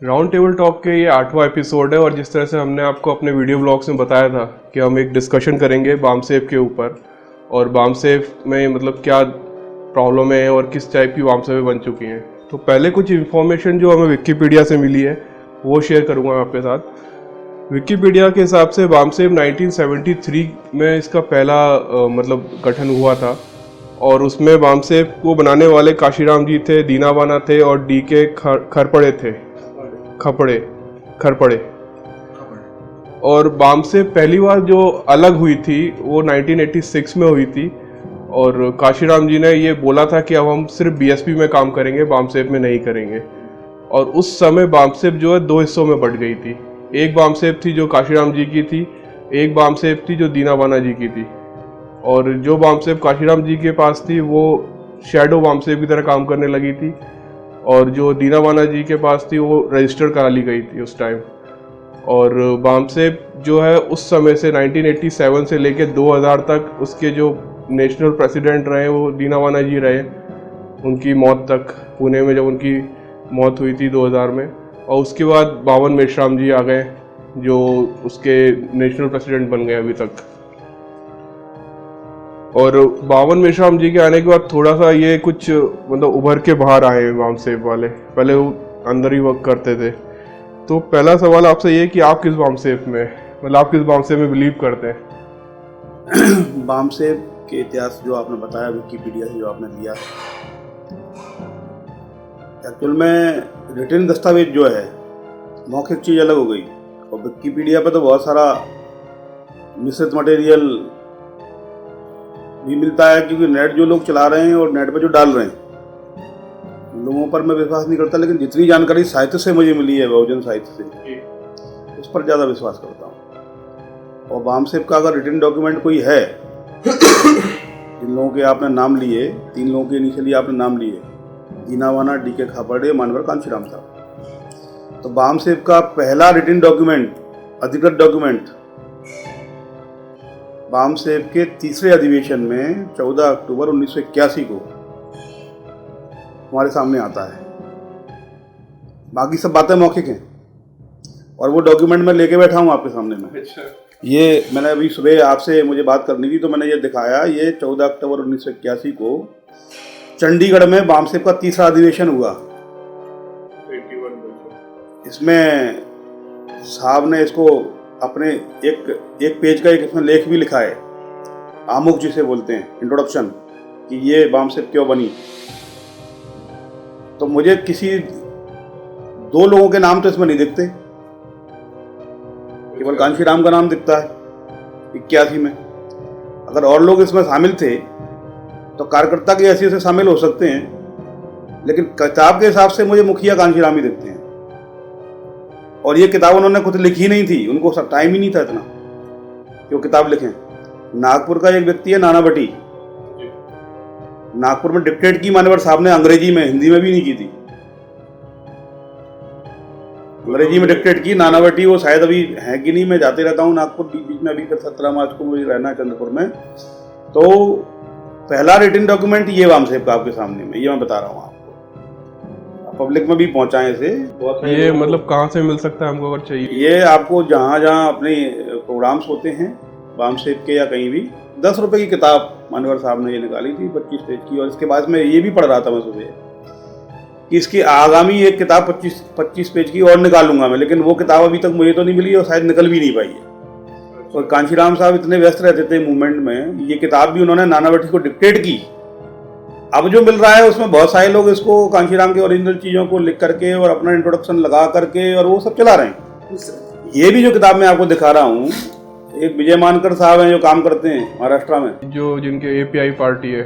Round table talk के ये 8वां episode है और जिस तरह से हमने आपको अपने वीडियो ब्लॉग्स में बताया था कि हम एक डिस्कशन करेंगे बामसेफ के ऊपर और बामसेफ में मतलब क्या प्रॉब्लम है और किस टाइप की बामसेफें बन चुकी हैं। तो पहले कुछ इन्फॉर्मेशन जो हमें विकिपीडिया से मिली है वो शेयर करूँगा मैं आपके साथ। विकिपीडिया के हिसाब से बामसेफ 1973 में इसका पहला मतलब गठन हुआ था और उसमें बामसेफ को बनाने वाले काशीराम जी थे, दीनावाना थे और डीके खरपड़े थे। खरपड़े। और बामसेफ पहली बार जो अलग हुई थी वो 1986 में हुई थी और काशीराम जी ने ये बोला था कि अब हम सिर्फ बीएसपी में काम करेंगे, बामसेफ में नहीं करेंगे। और उस समय बामसेफ जो है दो हिस्सों में बट गई थी। एक बामसेफ थी जो काशीराम जी की थी, एक बामसेफ थी जो दीनावाना जी की थी। और जो बामसेफ काशीराम जी के पास थी वो शैडो बामसेफ की तरह काम करने लगी थी और जो दीनावाना जी के पास थी वो रजिस्टर करा ली गई थी उस टाइम। और बामसेफ जो है उस समय से 1987 से लेकर 2000 तक उसके जो नेशनल प्रेसिडेंट रहे वो दीनावाना जी रहे, उनकी मौत तक, पुणे में जब उनकी मौत हुई थी 2000 में। और उसके बाद बावन मेश्राम जी आ गए जो उसके नेशनल प्रेसिडेंट बन गए अभी तक। और बावन मेश्राम जी के आने के बाद थोड़ा सा ये कुछ मतलब उभर के बाहर आए बामसेफ वाले, पहले वो अंदर ही वर्क करते थे। तो पहला सवाल आपसे ये कि आप किस बामसेफ में, मतलब आप किस बामसेफ में बिलीव करते हैं? बामसेफ के इतिहास जो आपने बताया विकिपीडिया से जो आपने लिया, एक्चुअल में रिटन दस्तावेज जो है मौखिक चीज़ अलग हो गई और विकिपीडिया पे तो बहुत सारा मिश्रित मटेरियल भी मिलता है, क्योंकि नेट जो लोग चला रहे हैं और नेट पे जो डाल रहे हैं लोगों पर मैं विश्वास नहीं करता, लेकिन जितनी जानकारी साहित्य से मुझे मिली है, बहुजन साहित्य से, उस पर ज़्यादा विश्वास करता हूँ। और बामसेफ का अगर रिटन डॉक्यूमेंट कोई है, जिन लोगों के आपने नाम लिए, 3 लोगों के इनिशियली आपने नाम लिए, दीनावाना, डीके खरपड़े, मानवर कांशीराम साहब, तो बामसेफ का पहला रिटन डॉक्यूमेंट, अधिकृत डॉक्यूमेंट बामसेफ के तीसरे अधिवेशन में 14 अक्टूबर 1981 को हमारे सामने आता है। बाकी सब बातें मौखिक हैं और वो डॉक्यूमेंट मैं लेके बैठा हूँ आपके सामने में। ये मैंने अभी सुबह आपसे मुझे बात करनी थी तो मैंने ये दिखाया, ये 14 अक्टूबर 1981 को चंडीगढ़ में बामसेफ का तीसरा अधिवेशन हुआ। इसमें साहब ने इसको अपने एक पेज का एक इसमें लेख भी लिखा है, आमुख जिसे बोलते हैं, इंट्रोडक्शन, कि ये बामसेफ क्यों बनी। तो मुझे किसी 2 लोगों के नाम तो इसमें नहीं दिखते, केवल कांशीराम का नाम दिखता है 81 में। अगर और लोग इसमें शामिल थे तो कार्यकर्ता के हैसियत से शामिल हो सकते हैं, लेकिन किताब के हिसाब से मुझे मुखिया कांशीराम ही दिखते हैं। और ये किताब उन्होंने खुद लिखी नहीं थी, उनको टाइम ही नहीं था इतना कि वो किताब लिखें। नागपुर का एक व्यक्ति है नानावटी, नागपुर में डिक्टेट की मानवर साहब ने, अंग्रेजी में, हिंदी में भी नहीं की थी, अंग्रेजी में डिक्टेट की नानावटी। वो शायद अभी है कि नहीं, मैं जाते रहता हूँ नागपुर बीच बीच में, अभी फिर 17 मार्च को मुझे रहना है चंद्रपुर में। तो पहला रिटन डॉक्यूमेंट ये बामसेफ का आपके सामने में, ये मैं बता रहा हूँ आपको, पब्लिक में भी पहुंचाएं इसे। ये मतलब कहाँ से मिल सकता है हमको अगर चाहिए? ये आपको जहाँ जहाँ अपने प्रोग्राम्स होते हैं बामसेफ के या कहीं भी, 10 रुपए की किताब मानवर साहब ने ये निकाली थी 25 पेज की। और इसके बाद में ये भी पढ़ रहा था मैं सुबह कि इसकी आगामी एक किताब 25 पेज की और निकालूंगा मैं, लेकिन वो किताब अभी तक मुझे तो नहीं मिली और शायद निकल भी नहीं पाई है। और कांशीराम साहब इतने व्यस्त रहते थे मूवमेंट में, ये किताब भी उन्होंने नानावटी को डिक्टेट की। अब जो मिल रहा है उसमें बहुत सारे लोग इसको कांशीराम के ओरिजिनल चीज़ों को लिख करके और अपना इंट्रोडक्शन लगा करके और वो सब चला रहे हैं। ये भी जो किताब मैं आपको दिखा रहा हूँ, एक विजय मानकर साहब हैं जो काम करते हैं महाराष्ट्र में, जो जिनके एपीआई पार्टी है,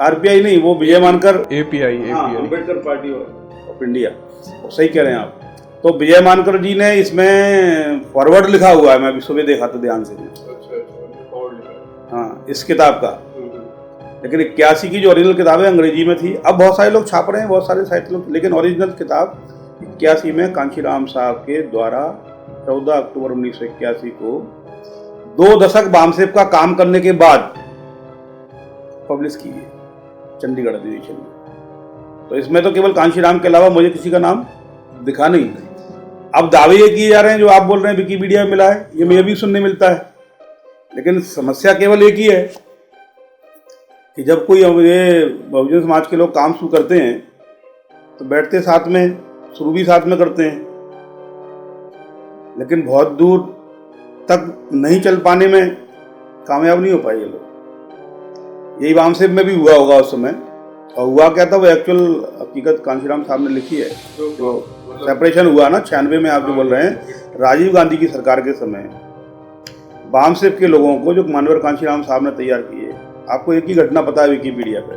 आरपीआई नहीं, वो विजय मानकर, API Ambedkar party of India, सही कह रहे हैं आप। तो विजय मानकर जी ने इसमें फॉरवर्ड लिखा हुआ है, मैं अभी सुबह देखा था ध्यान से, हाँ, इस किताब का। लेकिन 81 की जो ओरिजिनल किताब है अंग्रेजी में थी, अब बहुत सारे लोग छाप रहे हैं, बहुत सारे साहित्य लोग, लेकिन ओरिजिनल किताब 81 में कांशीराम साहब के द्वारा 14 अक्टूबर 1981 को 2 दशक बामसेफ का काम करने के बाद पब्लिश की है चंडीगढ़ अधिवेशन में। तो इसमें तो केवल कांशीराम के अलावा मुझे किसी का नाम दिखा नहीं। अब दावे ये किए जा रहे हैं जो आप बोल रहे हैं विकिपीडिया में मिला है, ये मुझे भी सुनने मिलता है, लेकिन समस्या केवल एक ही है कि जब कोई ये बहुजन समाज के लोग काम शुरू करते हैं तो बैठते साथ में, शुरू भी साथ में करते हैं, लेकिन बहुत दूर तक नहीं चल पाने में कामयाब नहीं हो पाए ये लोग। यही वामसेप में भी हुआ होगा उस समय, और हुआ क्या था वो एक्चुअल हकीकत कांशीराम साहब ने लिखी है। जो सेपरेशन हुआ ना 96 में, आप जो बोल रहे हैं, राजीव गांधी की सरकार के समय वामसेप के लोगों को जो मानवर कांशीराम साहब ने तैयार किए, आपको एक ही घटना पता है विकिपीडिया पे,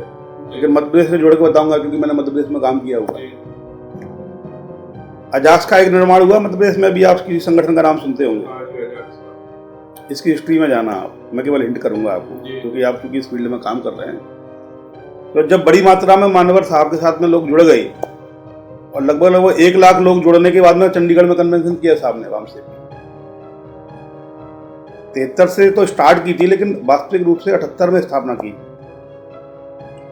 लेकिन मध्य प्रदेश से जोड़ के बताऊंगा क्योंकि मैंने मध्य प्रदेश में काम किया हुआ है। अजाक्स का एक निर्माण हुआ मध्य प्रदेश में, भी आप किसी संगठन का नाम सुनते होंगे, इसकी हिस्ट्री में जाना आप, मैं केवल हिंट करूंगा आपको क्योंकि आप चूंकि इस फील्ड में काम कर रहे हैं। तो जब बड़ी मात्रा में मानवर साहब के साथ में लोग जुड़ गए और लगभग 1 लाख लोग जुड़ने के बाद में चंडीगढ़ में कन्वेंशन किया साहब ने वामसेप 73 से तो स्टार्ट की थी, लेकिन वास्तविक रूप से 78 में स्थापना की।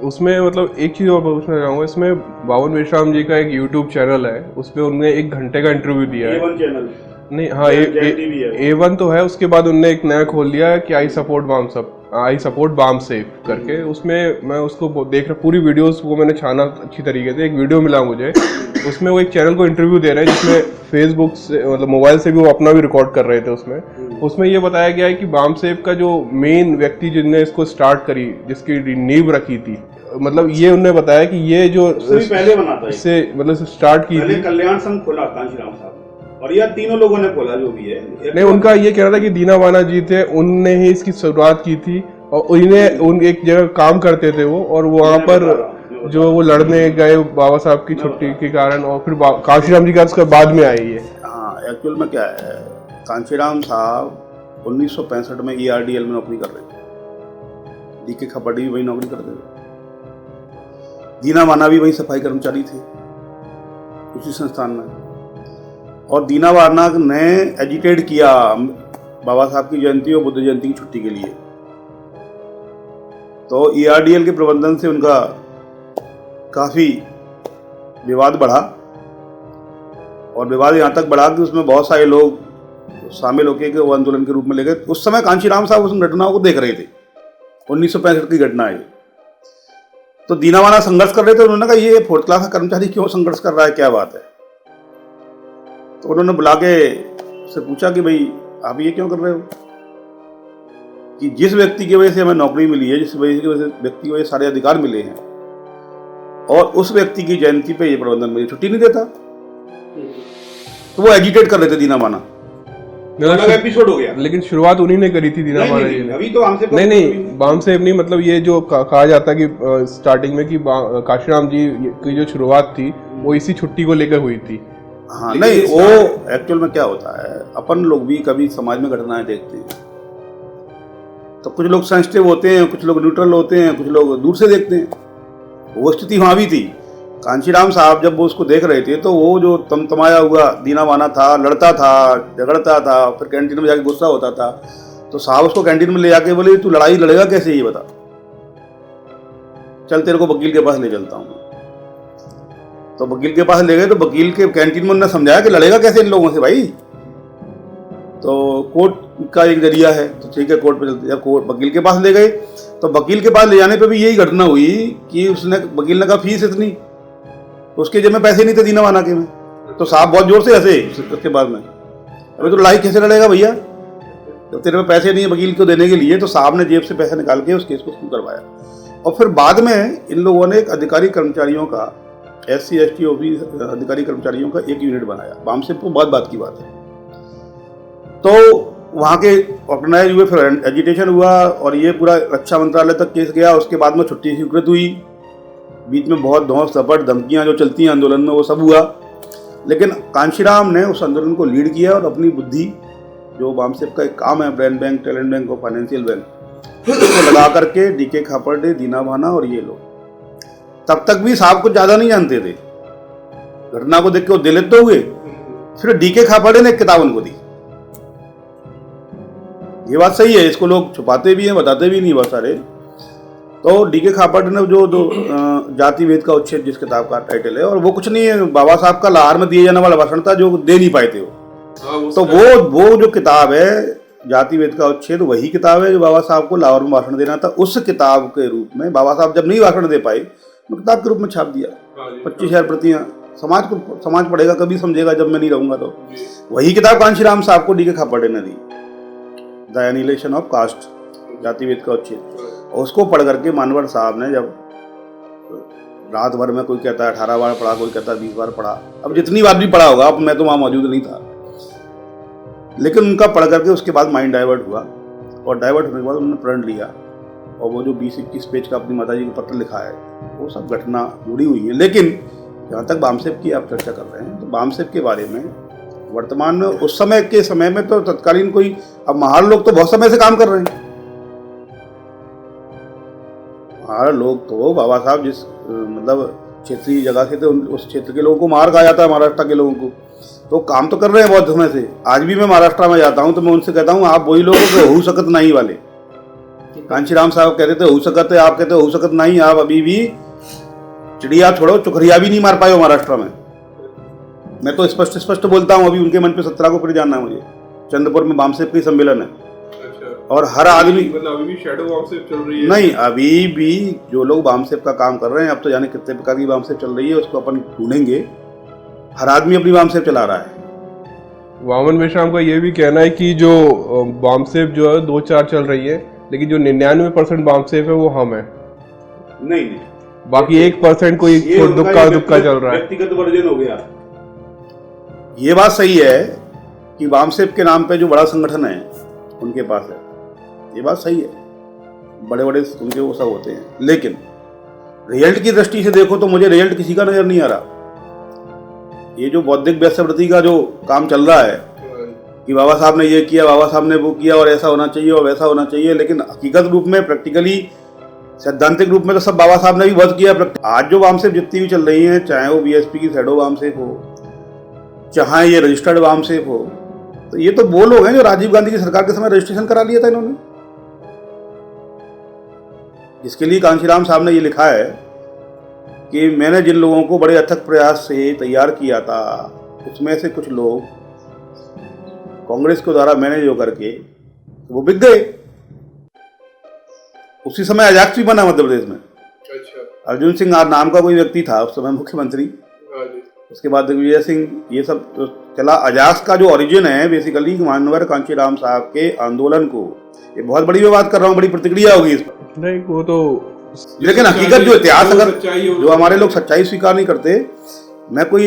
उसमें मतलब एक चीज़ और पूछना चाहूँगा, इसमें बावन विश्राम जी का एक यूट्यूब चैनल है, उसपे उन्होंने 1 घंटे का इंटरव्यू दिया है। A1 चैनल नहीं, हाँ, A1 तो है, उसके बाद उनने एक नया खोल लिया है कि आई सपोर्ट वामसेप करके। उसमें मैं उसको देख रहा, पूरी वीडियोस को मैंने छाना अच्छी तरीके से, एक वीडियो मिला मुझे, उसमें वो एक चैनल को इंटरव्यू दे रहे हैं जिसमें फेसबुक से मतलब मोबाइल से भी वो अपना भी रिकॉर्ड कर रहे थे। उसमें ये बताया गया है कि वामसेप का जो मेन व्यक्ति जिसने इसको स्टार्ट करी, जिसकी नींव रखी थी, मतलब ये उन्होंने बताया कि ये जो पहले बना था, इससे मतलब स्टार्ट की थी, कल्याण संघ खोला कांशीराम साहब, और यह तीनों लोगों ने खोला जो भी है। नहीं, उनका ये कहना था कि दीना वाना जी थे, उनने ही इसकी शुरुआत की थी और उन एक जगह काम करते थे वो, और वहाँ पर जो वो लड़ने गए बाबा साहब की छुट्टी के कारण, और फिर कांशीराम जी का उसके बाद में आई है। हाँ, एक्चुअल में क्या है, कांशीराम साहब 1965 में ERDL में नौकरी कर रहे थे, DK खपाड़ी भी वही नौकरी करते थे, दीना वाना भी वही सफाई कर्मचारी थे उसी संस्थान में। और दीना वाना ने एजिटेट किया बाबा साहब की जयंती और बुद्ध जयंती की छुट्टी के लिए, तो ERDL के प्रबंधन से उनका काफ़ी विवाद बढ़ा, और विवाद यहाँ तक बढ़ा कि उसमें बहुत सारे लोग शामिल होकर के वो आंदोलन के रूप में ले गए। उस समय कांशीराम साहब उस घटनाओं को देख रहे थे, 1965 की घटना है। तो दीनावाना संघर्ष कर रहे थे, उन्होंने कहा ये 4th क्लास का कर्मचारी क्यों संघर्ष कर रहा है, क्या बात है। तो उन्होंने बुला के उससे पूछा कि भाई आप ये क्यों कर रहे हो, कि जिस व्यक्ति की वजह से हमें नौकरी मिली है, जिस वजह से व्यक्ति को ये सारे अधिकार मिले हैं, और उस व्यक्ति की जयंती पे ये प्रबंधन मुझे छुट्टी नहीं देता। तो वो एजिटेट कर रहे थे दीनावाना, एपिसोड हो गया। लेकिन शुरुआत उन्हीं ने करी थी दीनावाना जी ने। अभी तो वामसेप नहीं, वामसेप नहीं, मतलब ये जो कहा जाता है कि स्टार्टिंग में कि कांशीराम जी की जो शुरुआत थी वो इसी छुट्टी को लेकर हुई थी। हाँ, नहीं, वो एक्चुअल में क्या होता है, अपन लोग भी कभी समाज में घटनाएं देखते हैं तो कुछ लोग सेंसिटिव होते हैं, कुछ लोग न्यूट्रल होते हैं, कुछ लोग दूर से देखते हैं। वो स्थिति वहाँ भी थी। कांशीराम साहब जब वो उसको देख रहे थे तो वो जो तमतमाया हुआ दीनावाना था, लड़ता था, झगड़ता था, फिर कैंटीन में जाके गुस्सा होता था, तो साहब उसको कैंटीन में ले जाके बोले तू लड़ाई लड़ेगा कैसे, ये बता, चल तेरे को वकील के पास ले चलता हूँ। तो वकील के पास ले गए, तो वकील के कैंटीन में उन्होंने समझाया कि लड़ेगा कैसे इन लोगों से भाई, तो कोर्ट का एक जरिया है, तो ठीक है कोर्ट पे चलते। जब कोर्ट वकील के पास ले गए तो वकील के पास ले जाने पे भी यही घटना हुई कि उसने वकील ने कहा फीस इतनी, तो उसके जेब में पैसे नहीं थे दीनावाना के में, तो साहब बहुत जोर से हंसे। उसके बाद में अभी तो लड़ाई कैसे लड़ेगा भैया, तो तेरे में पैसे नहीं है वकील को देने के लिए। तो साहब ने जेब से पैसे निकाल के उस केस को शुरू करवाया। और फिर बाद में इन लोगों ने एक अधिकारी कर्मचारियों का, SC ST OBC अधिकारी कर्मचारियों का एक यूनिट बनाया। वामसेप को बहुत बात की बात है। तो वहाँ के ऑर्गेनाइज हुए, फिर एजिटेशन हुआ और ये पूरा रक्षा मंत्रालय तक केस गया। उसके बाद में छुट्टी स्वीकृत हुई, बीच में बहुत धौंस झपट धमकियाँ जो चलती हैं आंदोलन में वो सब हुआ, लेकिन कांशीराम ने उस आंदोलन को लीड किया और अपनी बुद्धि, जो वामसेप का एक काम है ब्रेन बैंक, टैलेंट बैंक और फाइनेंशियल बैंक, उसको लगा करके DK खापर्डे, दीनावाना और ये लोग, तब तक भी साहब कुछ ज़्यादा नहीं जानते थे। घटना को देख के वो दिलित तो हुए। फिर DK खापर्डे ने एक किताब उनको दी। ये बात सही है, इसको लोग छुपाते भी हैं, बताते भी नहीं बहुत सारे, तो डीके खापड़ ने जो जाति भेद का उच्छेद जिस किताब का टाइटल है, और वो कुछ नहीं है, बाबा साहब का लाहौर में दिए जाने वाला भाषण था जो दे नहीं पाए थे वो। तो वो जो किताब है जाति भेद का उच्छेद, वही किताब है जो बाबा साहब को लाहौर में भाषण देना था। उस किताब के रूप में बाबा साहब जब नहीं भाषण दे पाए तो किताब के रूप में छाप दिया, 25,000 प्रतियां। समाज पढ़ेगा, कभी समझेगा जब मैं नहीं रहूंगा। तो वही किताब कांशीराम साहब को डीके खापड़े ने दी, द एनिहिलेशन ऑफ कास्ट, जाति भेद का उच्छेद। और उसको पढ़ करके मानवर साहब ने जब रात भर में, कोई कहता है 18 बार पढ़ा, कोई कहता है 20 बार पढ़ा, अब जितनी बार भी पढ़ा होगा, अब मैं तो वहाँ मौजूद नहीं था, लेकिन उनका पढ़ करके उसके बाद माइंड डाइवर्ट हुआ, और डाइवर्ट होने के बाद उन्होंने प्रण लिया, और वो जो 20-21 पेज का अपनी माता जी को पत्र लिखा है, वो सब घटना जुड़ी हुई है। लेकिन जहाँ तक बामसेब की आप चर्चा कर रहे हैं, तो बामसेब के बारे में वर्तमान में, उस समय के समय में तो तत्कालीन कोई, अब महार लोग तो बहुत समय से काम कर रहे हैं। महार लोग तो बाबा साहब जिस मतलब क्षेत्रीय जगह से थे, उस क्षेत्र के लोगों को महार कहा जाता है, महाराष्ट्र के लोगों को, तो काम तो कर रहे हैं बहुत समय से। आज भी मैं महाराष्ट्र में जाता हूं तो मैं उनसे कहता हूं, आप वही लोगों के हो सकत नहीं वाले। कांशीराम साहब कहते थे हो सकत है, आप कहते हो सकत नहीं। आप अभी भी चिड़िया छोड़ो, चुखरिया भी नहीं मार पाए हो महाराष्ट्र में। मैं तो स्पष्ट बोलता हूं। अभी उनके मन पे 17 को फिर जाना है मुझे, चंद्रपुर में बामसेब की सम्मेलन है। और हर आदमी, अभी भी शैडो बामसेब चल रही है? नहीं, अभी भी जो लोग बामसेब का काम कर रहे हैं, अब तो जाने कितने प्रकार की बामसेब चल रही है, उसको अपन ढूंढेंगे। हर आदमी अपनी बामसेब चला रहा है। वामन मेश्राम का ये भी कहना है कि जो बामसेब जो है 2-4 चल रही है, लेकिन जो 99% बामसेब है वो हम है। नहीं, बाकी 1% कोई दुक्का चल रहा है, व्यक्तिगत वर्जन हो गया। ये बात सही है कि बामसेब के नाम पे जो बड़ा संगठन है उनके पास है, ये बात सही है, बड़े बड़े उनके वो सब होते हैं। लेकिन रिजल्ट की दृष्टि से देखो तो मुझे रिजल्ट किसी का नजर नहीं आ रहा। ये जो बौद्धिक वेश्यावृत्ति का जो काम चल रहा है कि बाबा साहब ने ये किया, बाबा साहब ने वो किया, और ऐसा होना चाहिए और वैसा होना चाहिए, लेकिन हकीकत रूप में, प्रैक्टिकली, सैद्धांतिक रूप में तो सब बाबा साहब ने भी वध किया। आज जो बामसेब जितनी भी चल रही हैं, चाहे वो बीएसपी की शैडो बामसेब हो, चाहे ये रजिस्टर्ड बामसेब हो, तो ये तो वो लोग हैं जो राजीव गांधी की सरकार के समय रजिस्ट्रेशन करा लिया था इन्होंने। इसके लिए कांशीराम साहब ने ये लिखा है कि मैंने जिन लोगों को बड़े अथक प्रयास से तैयार किया था, उसमें से कुछ लोग कांग्रेस के द्वारा मैनेज होकर के वो बिक गए। उसी समय अजाक्स भी बना मध्य प्रदेश में। अच्छा। अर्जुन सिंह नाम का कोई व्यक्ति था उस समय मुख्यमंत्री। उसके बाद दिग्विजय सिंह, ये सब तो चला। अजाक्स का जो ओरिजिन है बेसिकली मानवर कांशीराम साहब के आंदोलन को, ये बहुत बड़ी मैं बात कर रहा हूँ, बड़ी प्रतिक्रिया होगी इस पर। नहीं, वो तो, लेकिन हकीकत जो इतिहास, अगर जो हमारे लोग सच्चाई स्वीकार नहीं करते, मैं कोई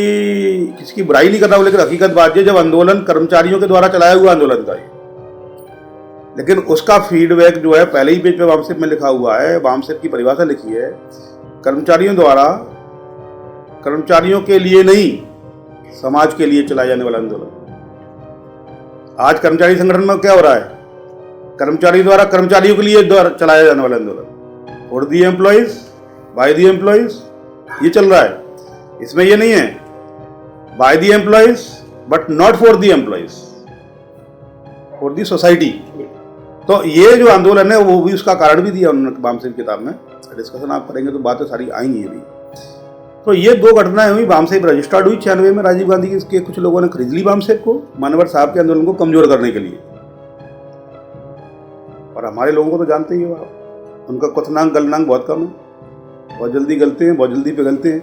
किसी की बुराई नहीं कर रहा हूँ, लेकिन हकीकत बात है जब आंदोलन कर्मचारियों के द्वारा चलाया हुआ आंदोलन था, लेकिन उसका फीडबैक जो है पहले ही पेज पे बामसेब में लिखा हुआ है। बामसेब की परिभाषा लिखी है, कर्मचारियों द्वारा, कर्मचारियों के लिए नहीं, समाज के लिए चलाया जाने वाला आंदोलन। आज कर्मचारी संगठन में क्या हो रहा है? कर्मचारी द्वारा कर्मचारियों के लिए चलाया जाने वाला आंदोलन, for the employees, by the employees, ये चल रहा है। इसमें ये नहीं है by the employees but not for the employees, for the society. तो ये जो आंदोलन है वो भी, उसका कारण भी दिया उन्होंने बामसेब किताब में। डिस्कशन आप करेंगे तो बातें सारी आएंगी अभी। तो ये 2 घटनाएं हुई। बामसेब रजिस्टर्ड हुई 96 में, राजीव गांधी के कुछ लोगों ने खरीद ली बामसेब को, मानवर साहब के आंदोलन को कमजोर करने के लिए। और हमारे लोगों को तो जानते ही हो आप, उनका क्वथनांक गलनांक बहुत कम है, बहुत जल्दी गलते हैं, बहुत जल्दी पिघलते हैं,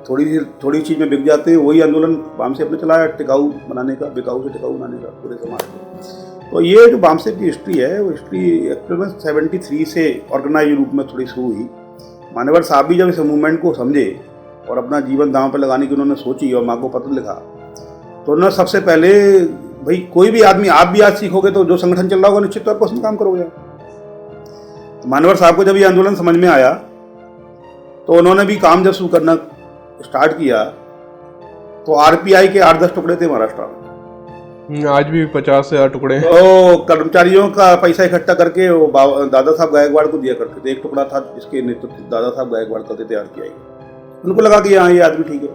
थोड़ी चीज़ में बिक जाते हैं। वही आंदोलन बामसेब ने चलाया टिकाऊ बनाने का, बिकाऊ से टिकाऊ बनाने का पूरे समाज को। तो ये जो बामसेब की हिस्ट्री है, वो हिस्ट्री एक्चुअल में 73 से ऑर्गेनाइज रूप में थोड़ी शुरू हुई। मानवर साहब भी जब इस मूवमेंट को समझे और अपना जीवन दांव पर लगाने की उन्होंने सोची और माँ को पत्र लिखा, तो उन्होंने सबसे पहले, भाई कोई भी आदमी, आप भी आज सीखोगे तो जो संगठन चल रहा होगा निश्चित तौर पर उसमें काम करोगे। तो मानवर साहब को जब ये आंदोलन समझ में आया तो उन्होंने भी काम जब शुरू करना स्टार्ट किया, तो आरपीआई के 8-10 टुकड़े थे महाराष्ट्र में। आज भी 50 से 8 टुकड़े। तो कर्मचारियों का पैसा इकट्ठा करके वो दादा साहब गायकवाड़ को दिया करते थे। एक टुकड़ा था जिसके नेतृत्व दादा साहब गायकवाड़ करते थे आरपीआई। उनको लगा कि हाँ ये आदमी ठीक है।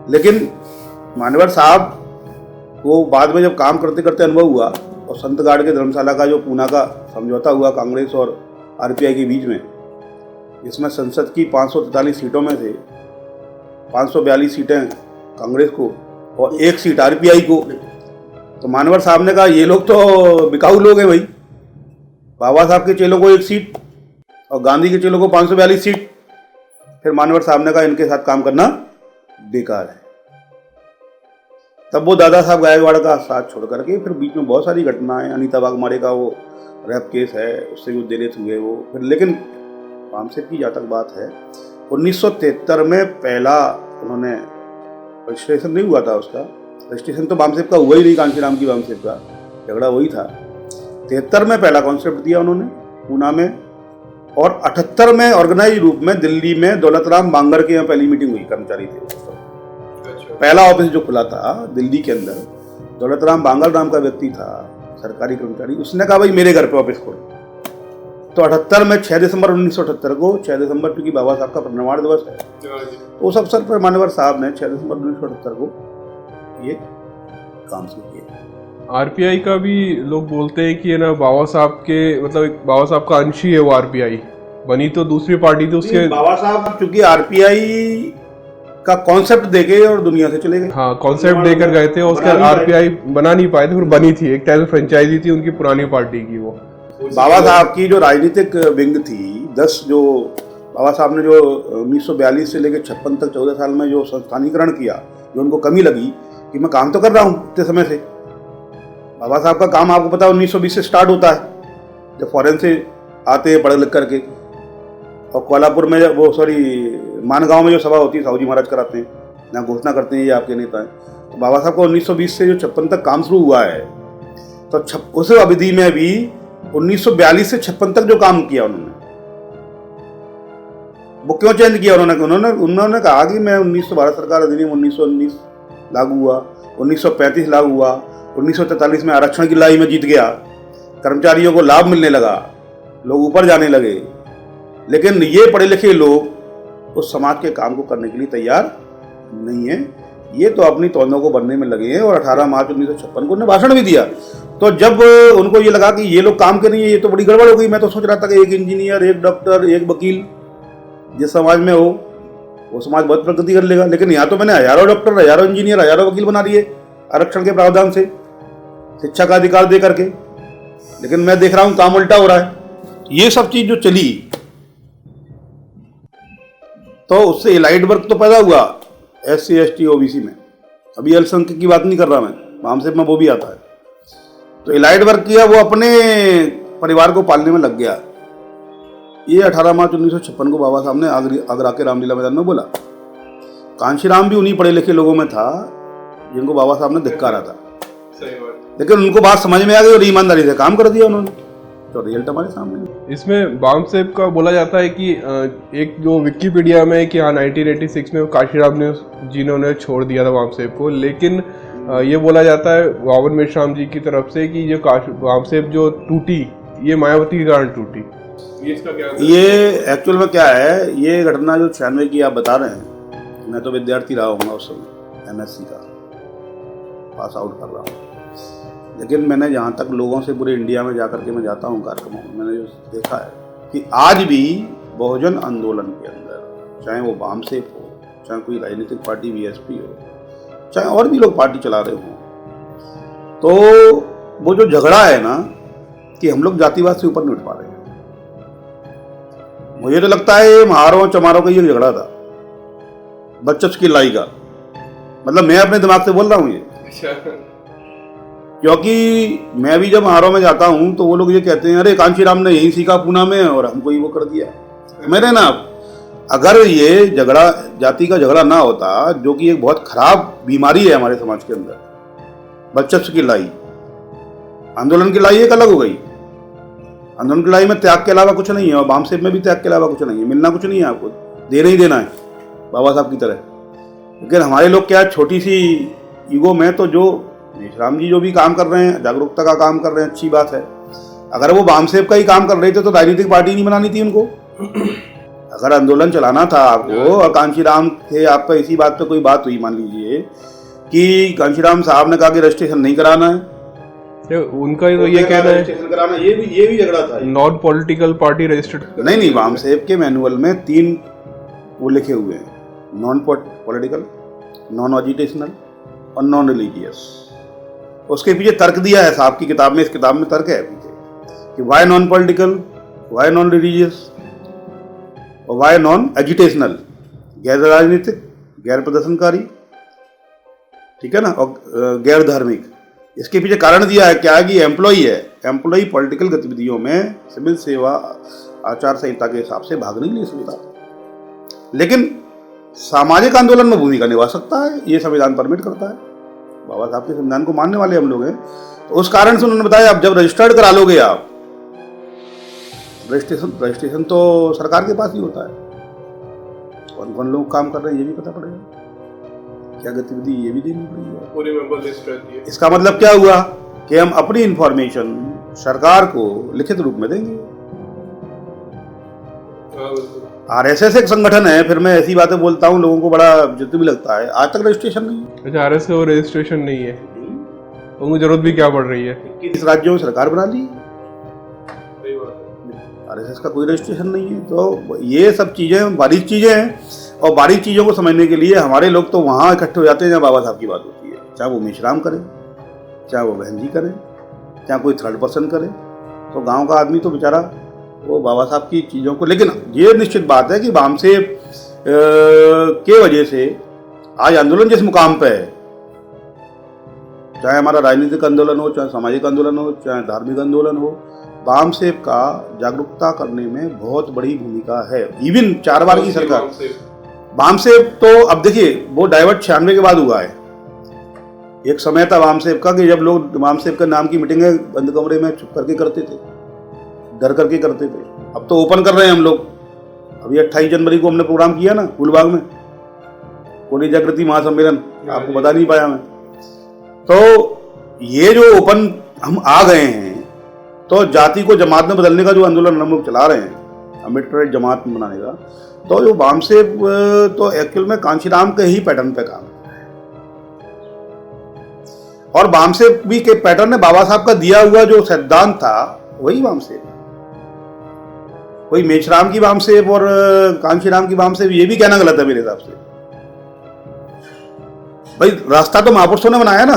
लेकिन मानवर साहब को बाद में जब काम करते करते अनुभव हुआ और संत गार्ड के धर्मशाला का जो पूना का समझौता हुआ कांग्रेस और आरपीआई के बीच में, इसमें संसद की 543 सीटों में से 542 सीटें कांग्रेस को और 1 सीट आरपीआई को। तो मानवर साहब ने कहा ये लोग तो बिकाऊ लोग हैं भाई, बाबा साहब के चेलों को 1 सीट और गांधी के चेलों को 542 सीट। फिर मानवर साहब ने कहा इनके साथ काम करना बेकार है। तब वो दादा साहब गायकवाड़ का साथ छोड़ करके फिर बीच में बहुत सारी घटनाएं, अनीता वाघमारे का वो रेप केस है, उससे वो दिलित हुए वो फिर। लेकिन बामसेब की जहाँ तक बात है, 1973 में पहला उन्होंने रजिस्ट्रेशन नहीं हुआ था, उसका रजिस्ट्रेशन तो बामसेब का हुआ ही नहीं, कांशीराम की बामसेब का झगड़ा वही था। 73 में पहला कॉन्सेप्ट दिया उन्होंने पूना में, और 78 में ऑर्गेनाइज रूप में दिल्ली में दौलत राम बांगर के यहाँ पहली मीटिंग हुई, कर्मचारी थे। पहला ऑफिस जो खुला था दिल्ली के अंदर, दौलत राम बांगर नाम का व्यक्ति था, सरकारी कर्मचारी, उसने कहा भाई मेरे घर पे ऑफिस खोलो। तो 78 में 6 दिसंबर 1978 को, 6 दिसंबर क्योंकि बाबा साहब का परिनिर्वाण दिवस है, तो उस अवसर पर मान्यवर साहब ने 6 दिसंबर 1978 को ये काम शुरू किया। आरपीआई का भी लोग बोलते हैं कि ये ना बाबा साहब के, मतलब बाबा साहब का अंश ही है वो आरपीआई, बनी तो दूसरी पार्टी थी उसके। बाबा साहब चूंकि आरपीआई का कॉन्सेप्ट देके और दुनिया से चले गए। हाँ, कॉन्सेप्ट देकर गए थे और उसके आरपीआई बना नहीं पाए थे, फिर बनी थी एक टाइप फ्रेंचाइजी थी उनकी पुरानी पार्टी की। वो बाबा साहब की जो राजनीतिक विंग थी, 10 जो बाबा साहब ने जो 1942 से लेकर 56 तक 14 साल में जो संस्थानीकरण किया, जो उनको कमी लगी कि मैं काम तो कर रहा हूँ इतने समय से। बाबा साहब का काम आपको पता है 1920 से स्टार्ट होता है, जब फॉरेन से आते हैं पढ़ लिख करके, और कोल्हापुर में वो मानगांव में जो सभा होती है साहू जी महाराज कराते हैं, यहाँ घोषणा करते हैं ये आपके नेता हैं। तो बाबा साहब को 1920 से जो 56 तक काम शुरू हुआ है, तो उस अवधि में भी 1942 से 56 तक जो काम किया उन्होंने, वो क्यों चेंज किया उन्होंने कहा कि मैं 1900 भारत सरकार अधिनियम 1919 लागू हुआ, 1935 लागू हुआ, 1943 में आरक्षण की लड़ाई में जीत गया, कर्मचारियों को लाभ मिलने लगा, लोग ऊपर जाने लगे। लेकिन ये पढ़े लिखे लोग उस समाज के काम को करने के लिए तैयार नहीं है, ये तो अपनी तौलों को बनने में लगे हैं। और 18 मार्च 1956 को उन्होंने भाषण भी दिया। तो जब उनको ये लगा कि ये लोग काम के नहीं है, ये तो बड़ी गड़बड़ हो गई। मैं तो सोच रहा था कि एक इंजीनियर, एक डॉक्टर, एक वकील जिस समाज में हो वो समाज बहुत प्रगति कर लेगा। लेकिन यहाँ तो मैंने हजारों डॉक्टर, हजारों इंजीनियर, हजारों वकील बना दिए आरक्षण के प्रावधान से, शिक्षा का अधिकार दे करके। लेकिन मैं देख रहा हूँ काम उल्टा हो रहा है। ये सब चीज जो चली, तो उससे एलाइड वर्ग तो पैदा हुआ SC ST OBC में। अभी अल्पसंख्यक की बात नहीं कर रहा मैं, बामसेब में वो भी आता है। तो एलाइड वर्ग किया, वो अपने परिवार को पालने में लग गया। ये 18 मार्च 1956 को बाबा साहब ने आगरा के रामलीला मैदान में बोला। कांशीराम भी उन्हीं पढ़े लिखे लोगों में था जिनको बाबा साहब ने धिक्कारा था। लेकिन उनको बात समझ में आ गई और ईमानदारी से काम कर दिया उन्होंने, तो रिजल्ट हमारे सामने। इसमें बामसेब का बोला जाता है कि एक जो विकिपीडिया में कि हाँ 1986 में काशीराम जी ने उन्हें छोड़ दिया था बामसेब को। लेकिन ये बोला जाता है वावन मेश्राम जी की तरफ से कि जो बामसेब जो टूटी, ये मायावती के कारण टूटी। ये इसका क्या? ये एक्चुअल में क्या है, ये घटना जो 96 की आप बता रहे हैं, मैं तो विद्यार्थी रहा हूँ उस समय, MSc का पास आउट कर रहा हूँ। लेकिन मैंने जहाँ तक लोगों से पूरे इंडिया में जाकर के मैं जाता हूँ कार्यक्रमों में, मैंने जो देखा है कि आज भी बहुजन आंदोलन के अंदर, चाहे वो बामसेब हो, चाहे कोई राजनीतिक पार्टी BSP हो, चाहे और भी लोग पार्टी चला रहे हों, तो वो जो झगड़ा है ना कि हम लोग जातिवाद से ऊपर नहीं उठ पा रहे हैं। मुझे तो लगता है ये महारों चमारों का ये झगड़ा था, बच्चों की लड़ाई का। मतलब मैं अपने दिमाग से बोल रहा हूँ ये, क्योंकि मैं भी जब महारों में जाता हूँ तो वो लोग ये कहते हैं अरे कांशीराम ने यही सीखा पूना में और हमको ही वो कर दिया। मैंने ना, अगर ये झगड़ा जाति का झगड़ा ना होता, जो कि एक बहुत खराब बीमारी है हमारे समाज के अंदर, बच्चों की लड़ाई, आंदोलन की लड़ाई एक अलग हो गई। आंदोलन की लड़ाई में त्याग के अलावा कुछ नहीं है, और बामसेब में भी त्याग के अलावा कुछ नहीं है, मिलना कुछ नहीं है, आपको देना ही देना है बाबा साहब की तरह। लेकिन हमारे लोग क्या, छोटी सी ईगो में, तो जो मेश्राम जी जो भी काम कर रहे हैं, जागरूकता का काम कर रहे हैं, अच्छी बात है। अगर वो बामसेब का ही काम कर रहे थे तो राजनीतिक पार्टी नहीं बनानी थी उनको। अगर आंदोलन चलाना था आपको, और कांशीराम थे आपका, इसी बात पे कोई बात हुई, मान लीजिए कि कांशीराम साहब ने कहा कि रजिस्ट्रेशन नहीं कराना है, उनका तो ये कहना है रजिस्ट्रेशन कराना, ये भी झगड़ा था। Non political party registered. नहीं, वामसेब के मैनुअल में 3 वो लिखे हुए हैं, नॉन पॉलिटिकल, नॉन एजिटेशनल और नॉन रिलीजियस। उसके पीछे तर्क दिया है साहब की किताब में, इस किताब में तर्क है पीछे कि why non political, why non religious और वाई नॉन एजिटेशनल, गैर राजनीतिक, गैर प्रदर्शनकारी, ठीक है ना, और गैर धार्मिक। इसके पीछे कारण दिया है क्या कि एम्प्लॉई है, एम्प्लॉई पॉलिटिकल गतिविधियों में सिविल सेवा आचार संहिता के हिसाब से भाग नहीं ले सकता, लेकिन सामाजिक आंदोलन में भूमिका निभा सकता है, ये संविधान परमिट करता है। बाबा साहब के संविधान को मानने वाले हम लोग हैं, तो उस कारण से उन्होंने बताया अब जब रजिस्टर्ड करा लोगे आप, रजिस्ट्रेशन तो सरकार के पास ही होता है, कौन कौन लोग काम कर रहे हैं ये भी पता पड़ेगा, क्या गतिविधि ये भी देनी पड़ेगी, पूरी मेंबर लिस्ट रहती है। इसका मतलब क्या हुआ कि हम अपनी इंफॉर्मेशन सरकार को लिखित रूप में देंगे। आरएसएस एक संगठन है, फिर मैं ऐसी बातें बोलता हूँ लोगों को बड़ा जिद्द भी लगता है, आज तक रजिस्ट्रेशन नहीं है। अच्छा, आरएसएस का रजिस्ट्रेशन नहीं है, उनको जरूरत भी क्या पड़ रही है? इस राज्यों में सरकार बना ली, आरएसएस का कोई रजिस्ट्रेशन नहीं है। तो ये सब चीजें बारीक चीजें हैं, और बारीक चीजों को समझने के लिए हमारे लोग तो वहाँ इकट्ठे हो जाते हैं जहाँ बाबा साहब की बात होती है, चाहे वो मेश्राम करे, चाहे वो बहन जी करे, चाहे कोई थर्ड पर्सन करे। तो गांव का आदमी तो बेचारा वो बाबा साहब की चीज़ों को, लेकिन ये निश्चित बात है कि वामसेब के वजह से आज आंदोलन जिस मुकाम पे है, चाहे हमारा राजनीतिक आंदोलन हो, चाहे सामाजिक आंदोलन हो, चाहे धार्मिक आंदोलन हो, वामसेब का जागरूकता करने में बहुत बड़ी भूमिका है। इवन 4 बार की सरकार वामसेब तो अब देखिए वो डाइवर्ट 96 के बाद हुआ है। एक समय था वामसेब का कि जब लोग वामसेब के नाम की मीटिंगें बंद कमरे में छुप करके करते थे, डर करके करते थे। अब तो ओपन कर रहे हैं हम लोग। अभी 28 जनवरी को हमने प्रोग्राम किया ना फूलबाग में, कोली जागृति महासम्मेलन, आपको बता नहीं पाया मैं। तो ये जो ओपन हम आ गए हैं, तो जाति को जमात में बदलने का जो आंदोलन हम लोग चला रहे हैं, अम्बेडकर जमात में बनाने का, तो जो वामसेब तो एक्चुअल में कांशीराम के ही पैटर्न पे काम है, और वामसेब भी के पैटर्न ने बाबा साहब का दिया हुआ जो सिद्धांत था वही वामसेब। कोई मेश्राम की वामसेब और कांशीराम की वामसेब ये भी कहना गलत है मेरे हिसाब से। भाई रास्ता तो महापुरुषों ने बनाया ना।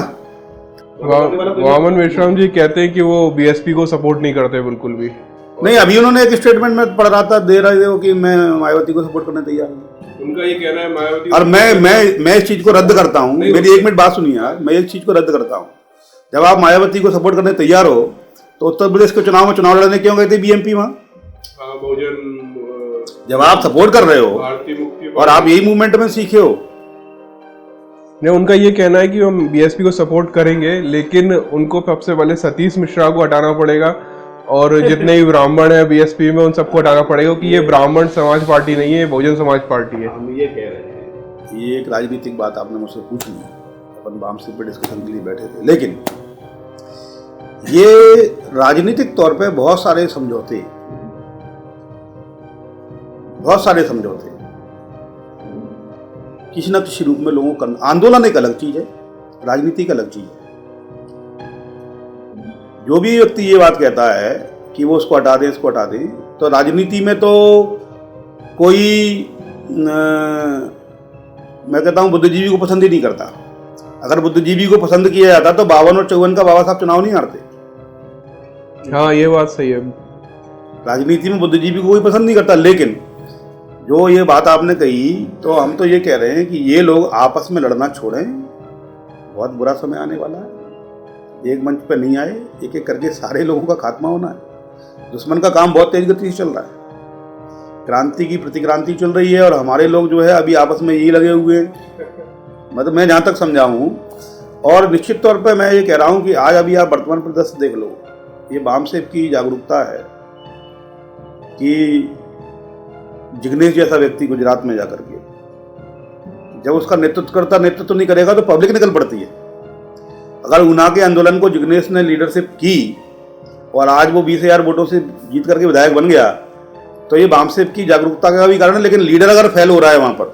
वामन मेश्राम जी कहते हैं कि वो बीएसपी को सपोर्ट नहीं करते बिल्कुल भी। नहीं, अभी उन्होंने एक स्टेटमेंट में पढ़ रहा था, दे रहे थे कि मैं मायावती को सपोर्ट करने तैयार हूँ। उनका ये कहना है मायावती, और मैं इस चीज को रद्द करता हूँ। मेरी 1 मिनट बात सुनिए यार, मैं इस चीज को रद्द करता हूँ। जब आप मायावती को सपोर्ट करने तैयार हो तो उत्तर प्रदेश के चुनाव में चुनाव लड़ने क्यों गए थे बीएमपी वहां? जब आप सपोर्ट कर रहे हो और आप यही मूवमेंट में सीखे हो। नहीं, उनका ये कहना है कि हम बीएसपी को सपोर्ट करेंगे, लेकिन उनको सबसे पहले सतीश मिश्रा को हटाना पड़ेगा और जितने भी ब्राह्मण है बीएसपी में उन सबको हटाना पड़ेगा, कि ये ब्राह्मण समाज पार्टी नहीं है, बहुजन समाज पार्टी है। हम ये कह रहे हैं, ये एक राजनीतिक बात आपने मुझसे पूछ ली, अपन वामसेब पे डिस्कशन के लिए बैठे थे, लेकिन ये राजनीतिक तौर पे बहुत सारे समझौते किसी न किसी रूप में लोगों का। आंदोलन एक अलग चीज है, राजनीति एक अलग चीज है। जो भी व्यक्ति ये बात कहता है कि वो उसको हटा दे, इसको हटा दे, तो राजनीति में तो कोई मैं कहता हूँ बुद्धिजीवी को पसंद ही नहीं करता। अगर बुद्धिजीवी को पसंद किया जाता तो 52 और 54 का बाबा साहब चुनाव नहीं हारते। हाँ, ये बात सही है। राजनीति में बुद्धिजीवी को कोई पसंद नहीं करता, लेकिन जो ये बात आपने कही, तो हम तो ये कह रहे हैं कि ये लोग आपस में लड़ना छोड़ें, बहुत बुरा समय आने वाला है। एक मंच पे नहीं आए, एक एक करके सारे लोगों का खात्मा होना है। दुश्मन का काम बहुत तेज गति से चल रहा है, क्रांति की प्रतिक्रांति चल रही है, और हमारे लोग जो है अभी आपस में यही लगे हुए हैं। मतलब मैं जहाँ तक समझा हूँ, और निश्चित तौर पर मैं ये कह रहा हूँ कि आज अभी आप वर्तमान परिदृश्य देख लो, ये वामसेब की जागरूकता है कि जिग्नेश जैसा व्यक्ति गुजरात में जाकर के जब उसका नेतृत्व नहीं करेगा तो पब्लिक निकल पड़ती है। अगर ऊना के आंदोलन को जिग्नेश ने लीडरशिप की और आज वो 20,000 वोटों से जीत करके विधायक बन गया, तो ये वामसेब की जागरूकता का भी कारण है। लेकिन लीडर अगर फेल हो रहा है वहां पर,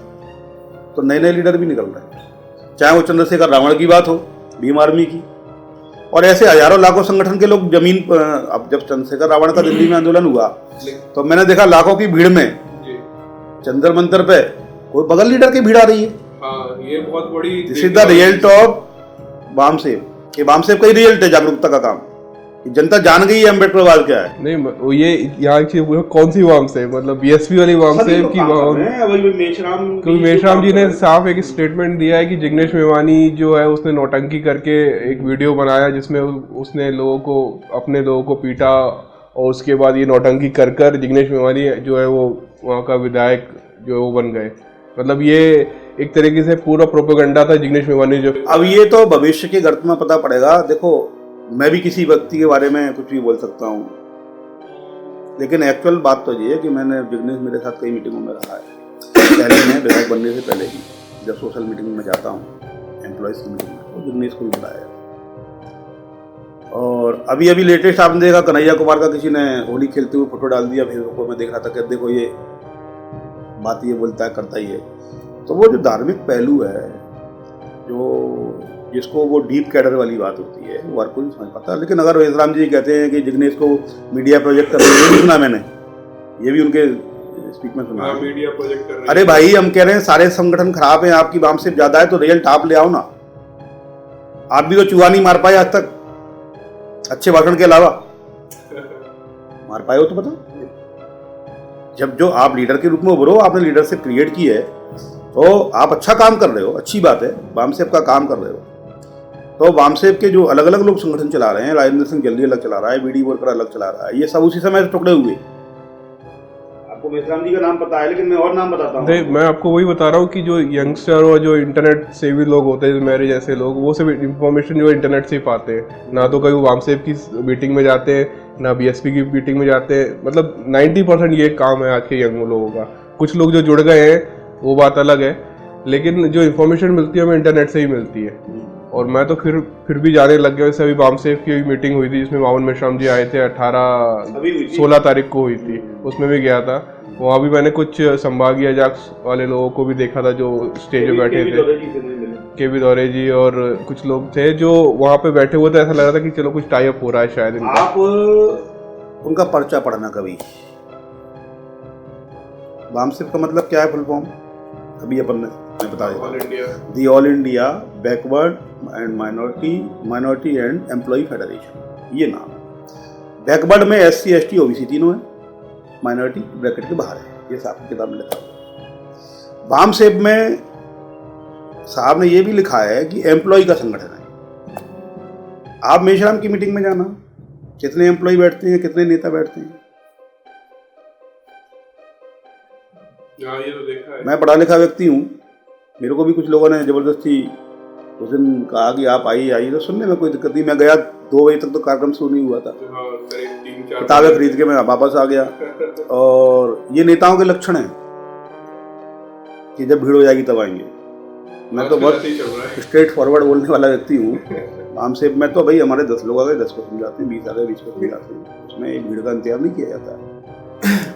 तो नए नए लीडर भी निकल रहे हैं। चाहे वो चंद्रशेखर रावण की बात हो, भीम आर्मी की, और ऐसे हजारों लाखों संगठन के लोग जमीन अब जब चंद्रशेखर रावण का दिल्ली में आंदोलन हुआ तो मैंने देखा लाखों की भीड़ में जंतर मंतर पे कोई बगल लीडर की भीड़ आ रही है। हाँ, ये बहुत बड़ी this is the result of BAMCEF. ये वामसेव का ही रिजल्ट है जागरूकता का काम। जनता जान गई है अम्बेडकरवाद क्या है। नहीं, वो ये यहाँ की वो कौन सी वामसेव, मतलब बीएसपी वाली वामसेव की क्योंकि मेश्राम जी ने साफ एक स्टेटमेंट दिया है कि जिग्नेश मेवानी जो है उसने नौटंकी करके एक वीडियो बनाया जिसमें उसने अपने लोगों को पीटा और उसके बाद ये नौटंकी कर जिग्नेश मेवानी जो है वो वहाँ का विधायक जो है वो बन गए। मतलब ये एक तरीके से पूरा प्रोपेगेंडा था जिग्नेश मेवानी जो। अब ये तो भविष्य के गर्त में पता पड़ेगा। देखो, मैं भी किसी व्यक्ति के बारे में कुछ भी बोल सकता हूँ, लेकिन एक्चुअल बात तो ये है कि मैंने जिग्नेश मेरे साथ कई मीटिंगों में रहा है। पहले मैं विधायक बनने से पहले ही जब सोशल मीटिंग में जाता हूँ एम्प्लॉयज की मीटिंग में, तो जिग्नेश को भी बुलाया। और अभी लेटेस्ट आपने देखा कन्हैया कुमार का किसी ने होली खेलते हुए फोटो डाल दिया फेसबुक पर। मैं देख रहा था कि देखो ये बात ये बोलता है, करता ही है। तो वो जो धार्मिक पहलू है, जो जिसको वो डीप कैडर वाली बात होती है, वो हर कोई समझ पाता है। लेकिन अगर मेश्राम जी कहते हैं कि जिग्नेश को मीडिया प्रोजेक्ट कर रहे हैं, ये भी सुना मैंने, ये भी उनके स्पीक में सुना। मीडिया प्रोजेक्ट कर रहे हैं। अरे भाई, हम कह रहे हैं सारे संगठन खराब हैं, आपकी वामसेव ज्यादा है, तो रिजल्ट आप ले आओ ना। आप भी तो चूहा नहीं मार पाए आज तक, अच्छे भाषण के अलावा मार पाए हो तो पता। जब जो आप लीडर के रूप में उभरो, आपने लीडरशिप क्रिएट की है, तो आप अच्छा काम कर रहे हो, अच्छी बात है, वामसेव का काम कर रहे हो। तो वामसेव के जो अलग अलग लोग संगठन चला रहे हैं, राजेंद्र सिंह जल्दी अलग चला रहा है, बीडी वर्कर अलग चला रहा है, ये सब उसी समय से टुकड़े हुए। आपको मेश्राम जी का नाम पता है, लेकिन मैं और नाम बताता हूँ। मैं आपको वही बता रहा हूँ कि जो यंगस्टर और जो इंटरनेट से भी लोग होते हैं, मेरे जैसे लोग, वो सब इन्फॉर्मेशन जो इंटरनेट से ही पाते हैं। ना तो कभी वामसेव की मीटिंग में जाते हैं, ना बीएसपी की मीटिंग में जाते हैं। मतलब 90% ये काम है आज के यंग लोगों का। कुछ लोग जो जुड़ गए हैं वो बात अलग है, लेकिन जो इन्फॉर्मेशन मिलती है हमें इंटरनेट से ही मिलती है। और मैं तो फिर भी जाने लग गया। वैसे अभी वामसेव की मीटिंग हुई थी जिसमें मावन मेश्राम जी आए थे, 16 तारीख को हुई थी, उसमें भी गया था। वहाँ भी मैंने कुछ संभागीय अजाक्स वाले लोगों को भी देखा था जो स्टेज पे बैठे थे, केवी दौरे जी और कुछ लोग थे जो वहाँ पे बैठे हुए थे। ऐसा लग रहा था कि चलो कुछ टाई अप हो रहा है शायद इनका। आप उनका पर्चा पढ़ना कभी। वामसेव का मतलब क्या है फुल फॉर्म, अभी अपन ने बता दिया, the all India backward and minority and employ federation, ये नाम है। बैकवर्ड में SC ST OBC तीनों है, माइनॉरिटी ब्रैकेट के बाहर है, ये साहब किताब में लिखा हुआ। वामसेव में साहब ने ये भी लिखा है कि एम्प्लॉय का संगठन है। आप मेश्राम की मीटिंग में जाना, कितने एम्प्लॉय बैठते हैं, कितने नेता बैठते हैं, ये तो देखा है। मैं पढ़ा लिखा व्यक्ति हूँ, मेरे को भी कुछ लोगों ने जबरदस्ती उस दिन कहा कि आप आइए, तो सुनने में कोई दिक्कत नहीं। मैं गया 2 बजे तक तो कार्यक्रम शुरू नहीं हुआ था। किताबें खरीद के मैं वापस आ गया। और ये नेताओं के लक्षण हैं कि जब भीड़ हो जाएगी तब आएंगे। मैं तो बहुत स्ट्रेट फॉरवर्ड बोलने वाला व्यक्ति हूँ। वामसेव में तो भाई हमारे 10 लोग आ गए 10 को समझाते हैं, 20 आ गए 20 को समझाते हैं, उसमें भीड़ का इंतजार नहीं किया जाता है।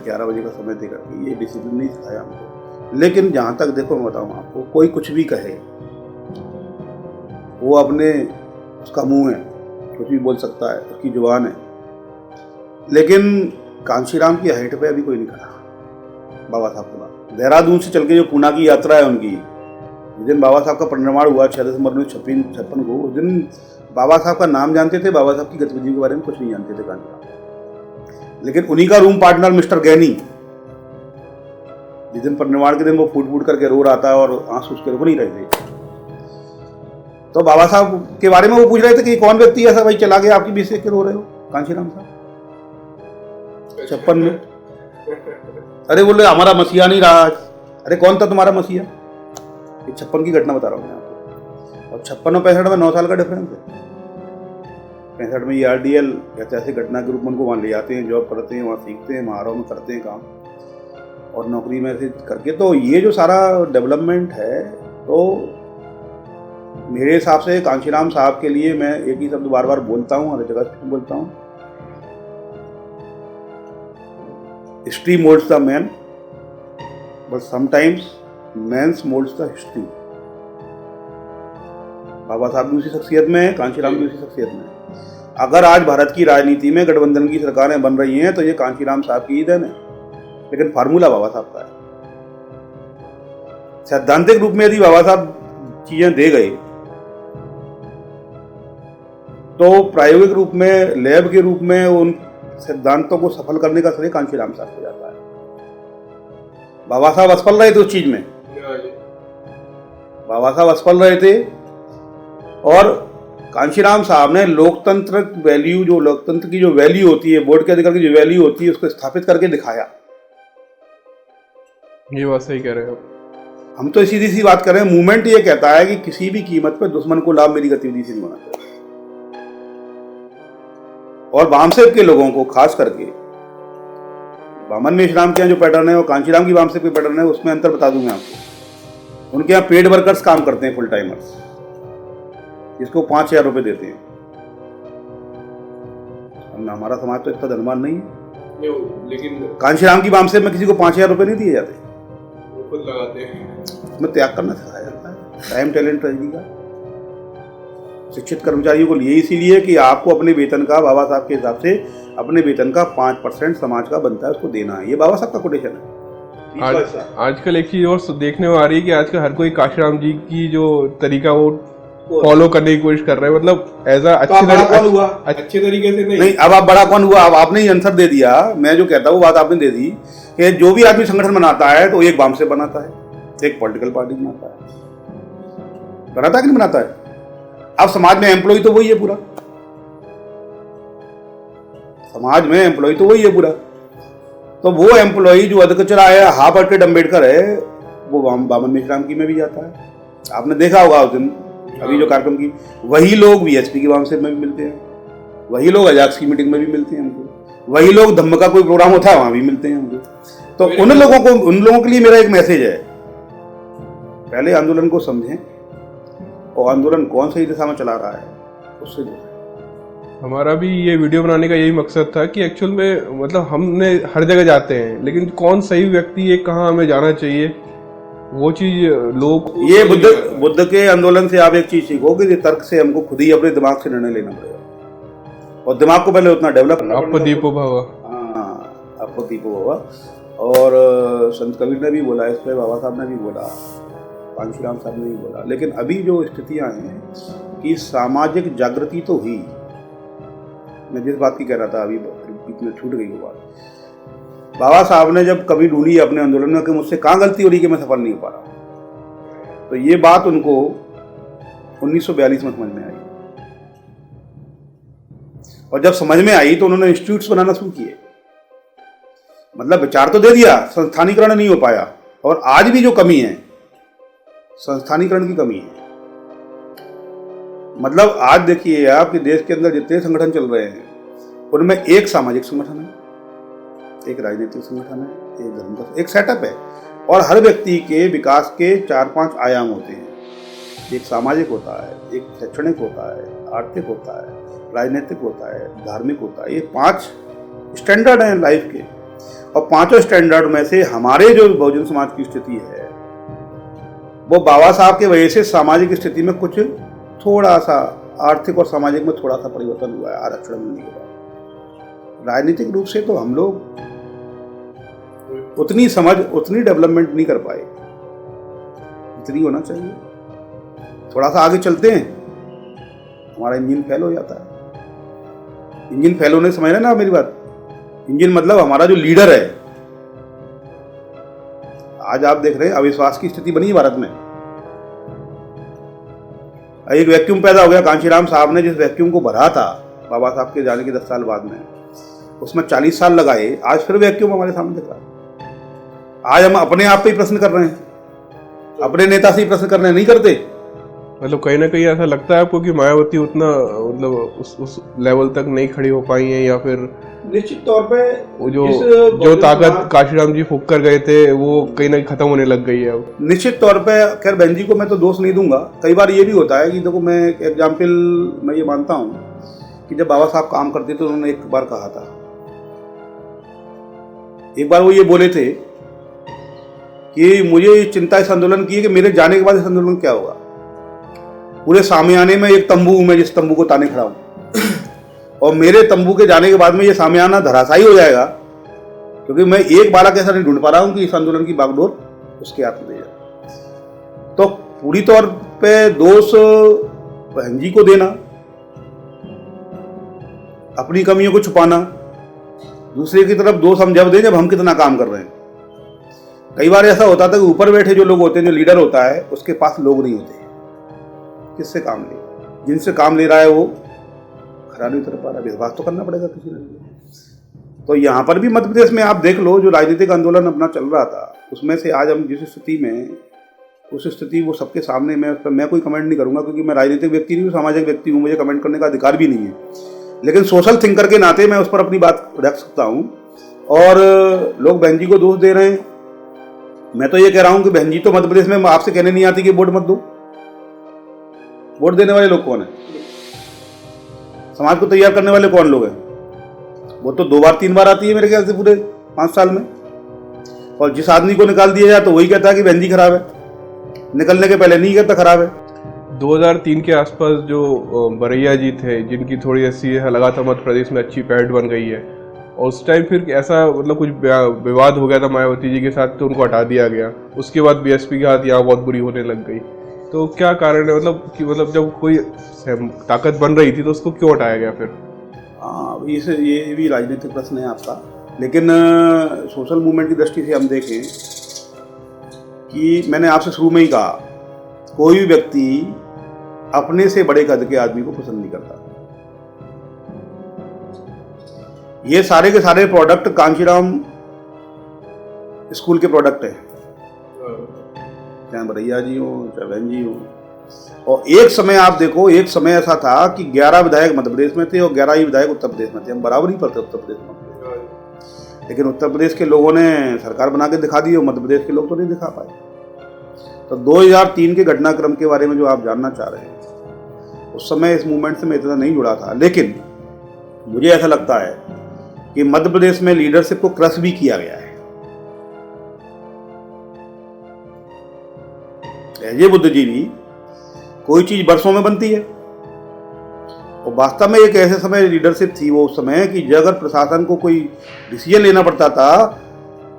11 बजे का समय दे करके ये डिसिप्लिन नहीं सिखाया हमको। लेकिन जहाँ तक देखो मैं बताऊँ आपको, कोई कुछ भी कहे, वो अपने उसका मुंह है, कुछ भी बोल सकता है, उसकी जुबान है। लेकिन कांशीराम की हाइट पे अभी कोई नहीं खड़ा बाबा साहब के बाद। देहरादून से चल के जो पूना की यात्रा है उनकी, जिस दिन बाबा साहब का परिनिर्वाण हुआ 6 दिसंबर 1956 को, उस दिन बाबा साहब का नाम जानते थे, बाबा साहब की गतिविधियों के बारे में कुछ नहीं जानते थे कांशीराम। लेकिन उन्हीं का रूम पार्टनर मिस्टर गैनी, जिस दिन परिनिर्वाण के दिन वो फूट फूट करके रो रहा था और आंसू उसके रुक नहीं रहे थे, तो बाबा साहब के बारे में वो पूछ रहे थे कि कौन व्यक्ति ऐसा भाई चला गया आपकी बीच से रो रहे हो, कांशीराम साहब 56 में। अरे बोले हमारा मसीहा नहीं रहा। अरे कौन था तुम्हारा मसीहा? ये 56 की घटना बता रहा हूँ मैं आपको। और 56 और 65 में 9 साल का डिफरेंस है। 65 में ERDL ऐतिहासिक घटना के रूप में उनको वहाँ ले जाते हैं, जॉब करते हैं, वहाँ सीखते हैं, महाराव में करते हैं काम और नौकरी में से करके। तो ये जो सारा डेवलपमेंट है, तो मेरे हिसाब से कांशीराम साहब के लिए मैं एक ही शब्द बार बार बोलता हूँ, हर जगह बोलता हूँ, history moulds the man but sometimes man moulds the history. Baba Saheb भी उसी शख्सियत में है, कांशीराम भी उसी शख्सियत में है। अगर आज भारत की राजनीति में गठबंधन की सरकारें बन रही हैं तो ये कांशीराम साहब की ही देन है, लेकिन फार्मूला बाबा साहब का है। सैद्धांतिक रूप में यदि बाबा साहब चीजें दे गए तो प्रायोगिक रूप में, लैब के रूप में उन सिद्धांतों को सफल करने का श्रेय कांशीराम साहब को जाता है। बाबा साहब असफल रहे थे उस चीज में, बाबा साहब असफल रहे थे, और कांशीराम साहब ने लोकतंत्र वैल्यू, जो लोकतंत्र की जो वैल्यू होती है, वोट के अधिकार की जो वैल्यू होती है, उसको स्थापित करके दिखाया। ये बात सही कह रहे हैं आप। हम तो सीधी सी बात कर रहे हैं, मूवमेंट ये कहता है कि किसी भी कीमत पर दुश्मन को लाभ मेरी गतिविधि से नहीं होना चाहिए। और वामसेब के लोगों को खास करके, बामन मेश्राम के यहाँ जो पैटर्न है और कांशीराम की वामसेब के पैटर्न है, उसमें अंतर बता दूंगा आपको। उनके यहाँ पेड वर्कर्स काम करते हैं, फुल टाइमर्स, जिसको 5,000 रुपए देते हैं। हमारा समाज तो इतना धनवान नहीं है, लेकिन कांशीराम की वामसेब में किसी को 5,000 रुपए नहीं दिए जाते, खुद लगाते हैं। उसमें त्याग करना सिखाया जाता है, टाइम टैलेंट ट्रेजडी का। शिक्षित कर्मचारियों को लिए इसीलिए कि आपको अपने वेतन का, बाबा साहब के हिसाब से अपने वेतन का 5% समाज का बनता है, उसको देना है। ये बाबा साहब का कोटेशन है। आजकल एक चीज और देखने में आ रही है कि आजकल हर कोई काशीराम जी की जो तरीका वो फॉलो करने की कोशिश कर रहे हैं, मतलब ऐसा अच्छे तरीके से नहीं। अब आप बड़ा कौन हुआ? अब आपने ही आंसर दे दिया। मैं जो कहता हूँ बात आपने दे दी कि जो भी आदमी संगठन बनाता है तो एक वामसेब बनाता है, एक पॉलिटिकल पार्टी बनाता है, बनाता है कि नहीं बनाता है? अब समाज में एम्प्लॉय तो वही है पूरा, समाज में एम्प्लॉय तो वही है पूरा। तो वो एम्प्लॉय जो अधकचरा है, हाफ हार्टेड अम्बेडकर है, वो बामन मेश्राम की में भी जाता है। आपने देखा होगा उस दिन अभी जो कार्यक्रम की, वही लोग बीएसपी की वामसेब में भी मिलते हैं, वही लोग अजाक्स की मीटिंग में भी मिलते हैं हमको, वही लोग धम्म का कोई प्रोग्राम होता है वहां भी मिलते हैं हमको। तो उन लोगों के लिए मेरा एक मैसेज है, पहले आंदोलन को समझें और आंदोलन कौन सही दिशा में चला रहा है उससे जुड़ें। हमारा भी ये वीडियो बनाने का यही मकसद था कि एक्चुअल में मतलब हमने हर जगह जाते हैं, लेकिन कौन सही व्यक्ति है, कहाँ हमें जाना चाहिए, वो चीज लोग। ये बुद्ध के आंदोलन से आप एक चीज सीखोगे कि तर्क से हमको खुद ही अपने दिमाग से निर्णय लेना पड़ेगा, और दिमाग को पहले उतना डेवलप करना पड़ेगा। अपदीपो भव। हाँ, अपदीपो भव। और संत कबीर ने भी बोला इस पर, बाबा साहब ने भी बोला, कांशीराम साहब ने भी बोला। लेकिन अभी जो स्थितियां हैं कि सामाजिक जागृति तो हुई, मैं जिस बात की कह रहा था अभी बीच में छूट गई वो बात। बाबा साहब ने जब कभी ढूंढी अपने आंदोलन में कि मुझसे कहाँ गलती हो रही कि मैं सफल नहीं हो पा रहा, तो ये बात उनको 1942 में समझ में आई। और जब समझ में आई तो उन्होंने इंस्टीट्यूट्स बनाना शुरू किए। मतलब विचार तो दे दिया, संस्थानीकरण नहीं हो पाया। और आज भी जो कमी है, संस्थानीकरण की कमी है। मतलब आज देखिए आप कि देश के अंदर जितने संगठन चल रहे हैं उनमें एक सामाजिक संगठन है, एक राजनीतिक संगठन है, एक धर्म का, एक सेटअप है। और हर व्यक्ति के विकास के 4-5 आयाम होते हैं। एक सामाजिक होता है, एक शैक्षणिक होता है, आर्थिक होता है, राजनीतिक होता है, धार्मिक होता है। ये 5 स्टैंडर्ड हैं लाइफ के। और 5 स्टैंडर्ड में से हमारे जो बहुजन समाज की स्थिति है वो बाबा साहब के वजह से सामाजिक स्थिति में कुछ थोड़ा सा, आर्थिक और सामाजिक में थोड़ा सा परिवर्तन हुआ है आरक्षण मिलने के बाद। राजनीतिक रूप से तो हम लोग उतनी समझ, उतनी डेवलपमेंट नहीं कर पाए जितनी होना चाहिए। थोड़ा सा आगे चलते हैं, हमारा इंजन फेल हो जाता है। इंजन फेल होने समझ रहे ना मेरी बात? इंजन मतलब हमारा जो लीडर है। आज आप देख रहे हैं अविश्वास की स्थिति बनी है भारत में। एक वैक्यूम पैदा हो गया। कांशीराम साहब ने जिस वैक्यूम को भरा था बाबा साहब के जाने के 10 साल बाद में, उसमें 40 साल लगाए। आज फिर वैक्यूम हमारे सामने दिख रहा है। आज हम अपने आप पे ही प्रश्न कर रहे हैं, अपने नेता से ही प्रश्न कर रहे हैं, नहीं करते। मतलब कहीं ना कहीं ऐसा लगता है आपको कि मायावती उतना मतलब उस लेवल तक नहीं खड़ी हो पाई है, या फिर निश्चित तौर पे जो ताकत काशीराम जी फूंक कर गए थे वो कहीं ना कहीं खत्म होने लग गई है अब। निश्चित तौर पे। खैर बहन जी को मैं तो दोष नहीं दूंगा। कई बार ये भी होता है कि देखो, मैं एग्जाम्पल मैं ये मानता हूँ कि जब बाबा साहब काम करते थे तो उन्होंने एक बार कहा था, एक बार वो ये बोले थे कि मुझे चिंता इस आंदोलन की है कि मेरे जाने के बाद इस आंदोलन क्या होगा। पूरे सामियाने में एक तंबू हूँ मैं, जिस तंबू को ताने खड़ा हूँ, और मेरे तंबू के जाने के बाद में ये सामियाना धराशायी हो जाएगा, क्योंकि मैं एक बालक ऐसा नहीं ढूंढ पा रहा हूँ कि इस आंदोलन की बागडोर उसके हाथ में दे जाए। तो पूरी तौर पे दोष बहन जी को देना, अपनी कमियों को छुपाना, दूसरे की तरफ दोष हम जब दें जब हम कितना काम कर रहे हैं। कई बार ऐसा होता था कि ऊपर बैठे जो लोग होते हैं, जो लीडर होता है, उसके पास लोग नहीं होते, किससे काम ले, जिनसे काम ले रहा है वो खड़ा नहीं उतर पा रहा, विश्वास तो करना पड़ेगा किसी ने। तो यहाँ पर भी मध्य प्रदेश में आप देख लो, जो राजनीतिक आंदोलन अपना चल रहा था, उसमें से आज हम जिस स्थिति में, उस स्थिति वो सबके सामने, मैं कोई कमेंट नहीं करूँगा, क्योंकि मैं राजनीतिक व्यक्ति नहीं हूँ, सामाजिक व्यक्ति हूँ, मुझे कमेंट करने का अधिकार भी नहीं है, लेकिन सोशल थिंकर के नाते मैं उस पर अपनी बात रख सकता हूँ। और लोग बहन जी को दोष दे रहे हैं, मैं तो ये कह रहा हूँ कि बहन जी तो मध्य प्रदेश में आपसे कहने नहीं आती कि वोट मत दो। वोट देने वाले लोग कौन है? समाज को तैयार करने वाले कौन लोग हैं? वो तो 2 बार 3 बार आती है मेरे ख्याल से पूरे 5 साल में, और जिस आदमी को निकाल दिया जाए तो वही कहता है कि बहन जी खराब है, निकलने के पहले नहीं कहता खराब है। 2003 के आसपास जो बरैया जी थे, जिनकी थोड़ी ऐसी लगा था मध्य प्रदेश में अच्छी पैठ बन गई है, और उस टाइम फिर ऐसा मतलब कुछ विवाद हो गया था मायावती जी के साथ, तो उनको हटा दिया गया। उसके बाद बीएसपी के हाथ यहाँ बहुत बुरी होने लग गई। तो क्या कारण है, मतलब जब कोई ताकत बन रही थी तो उसको क्यों हटाया गया फिर? हाँ, ये भी राजनीतिक प्रश्न है आपका, लेकिन सोशल मूवमेंट की दृष्टि से हम देखें कि मैंने आपसे शुरू में ही कहा, कोई भी व्यक्ति अपने से बड़े कद के आदमी को पसंद नहीं करता। ये सारे के सारे प्रोडक्ट कांशीराम स्कूल के प्रोडक्ट है, चाहे बरैया जी हो, चाहे बहन जी हो। और एक समय आप देखो, एक समय ऐसा था कि 11 विधायक मध्य प्रदेश में थे और 11 ही विधायक उत्तर प्रदेश में थे। हम बराबर ही पढ़ते उत्तर प्रदेश में, लेकिन उत्तर प्रदेश के लोगों ने सरकार बना के दिखा दी और मध्य प्रदेश के लोग तो नहीं दिखा पाए। तो 2003 के घटनाक्रम के बारे में जो आप जानना चाह रहे हैं, उस समय इस मूवमेंट से मैं इतना नहीं जुड़ा था, लेकिन मुझे ऐसा लगता है कि मध्य प्रदेश में लीडरशिप को क्रश भी किया गया है। ये बुद्धिजीवी, कोई चीज बरसों में बनती है, और वास्तव में एक ऐसे समय लीडरशिप थी वो उस समय कि अगर प्रशासन को कोई डिसीजन लेना पड़ता था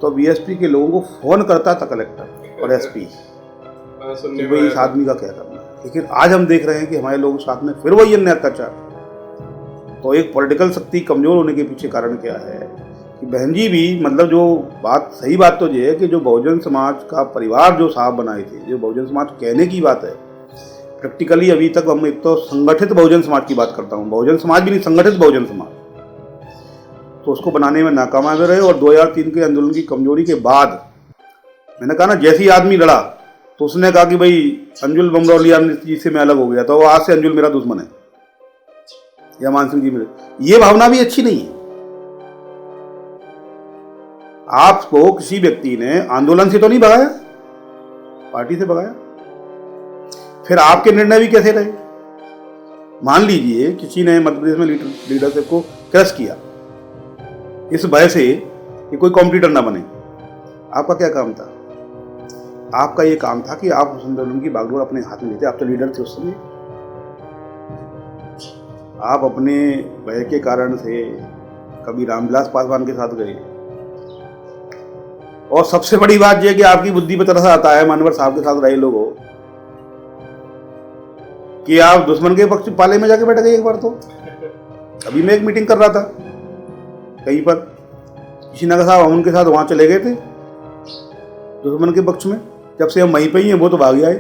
तो बीएसपी के लोगों को फोन करता था कलेक्टर और एसपी कि भाई इस आदमी का क्या करना है। लेकिन आज हम देख रहे हैं कि हमारे लोगों के साथ में फिर वही अन्य अत्याचार। तो एक पॉलिटिकल शक्ति कमजोर होने के पीछे कारण क्या है कि बहन जी भी, मतलब जो बात, सही बात तो ये है कि जो बहुजन समाज का परिवार जो साहब बनाए थे, जो बहुजन समाज कहने की बात है, प्रैक्टिकली अभी तक हम एक तो संगठित बहुजन समाज की बात करता हूँ, बहुजन समाज भी नहीं, संगठित बहुजन समाज, तो उसको बनाने में नाकामयाब रहे। और 2003 के आंदोलन की कमजोरी के बाद मैंने कहा ना, जैसे ही आदमी लड़ा तो उसने कहा कि भाई अंजुल बमरौलिया जी से मैं अलग हो गया, तो आज से अंजुल मेरा दुश्मन है या मान सिंह जी मेरे, ये भावना भी अच्छी नहीं है। आपको किसी व्यक्ति ने आंदोलन से तो नहीं भगाया, पार्टी से भगाया, फिर आपके निर्णय भी कैसे रहे? मान लीजिए किसी ने मध्य प्रदेश में लीडरशिप को क्रश किया इस भय से कि कोई कॉम्पिटिटर ना बने, आपका क्या काम था? आपका ये काम था कि आप उस आंदोलन की बागडोर अपने हाथ में लेते। आप तो लीडर थे उस समय, आप अपने भय के कारण से कभी रामविलास पासवान के साथ गए, और सबसे बड़ी बात यह कि आपकी बुद्धि पे तरस आता है मानवर साहब के साथ रहे लोगों कि आप दुश्मन के पक्ष पाले में जाके बैठ गए। एक बार तो अभी मैं एक मीटिंग कर रहा था कहीं पर, किसी नगर साहब हम उनके साथ वहां चले गए थे दुश्मन के पक्ष में। जब से हम वहीं पे ही हैं, वो तो भाग आए,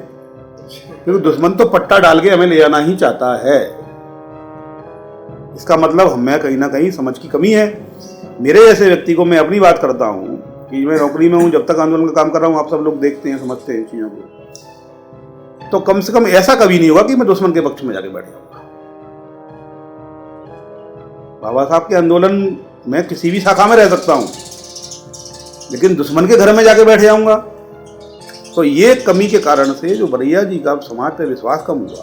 क्योंकि दुश्मन तो पट्टा डाल के हमें ले जाना ही चाहता है। इसका मतलब हमें कहीं ना कहीं समझ की कमी है। मेरे जैसे व्यक्ति को, मैं अपनी बात करता हूँ कि मैं नौकरी में हूँ, जब तक आंदोलन का काम कर रहा हूँ, आप सब लोग देखते हैं, समझते हैं चीजों को, तो कम से कम ऐसा कभी नहीं होगा कि मैं दुश्मन के पक्ष में जाके बैठ जाऊंगा। बाबा साहब के आंदोलन में किसी भी शाखा में रह सकता हूं, लेकिन दुश्मन के घर में जाके बैठ जाऊंगा। तो ये कमी के कारण से जो बरैया जी का समाज पे विश्वास कम हुआ,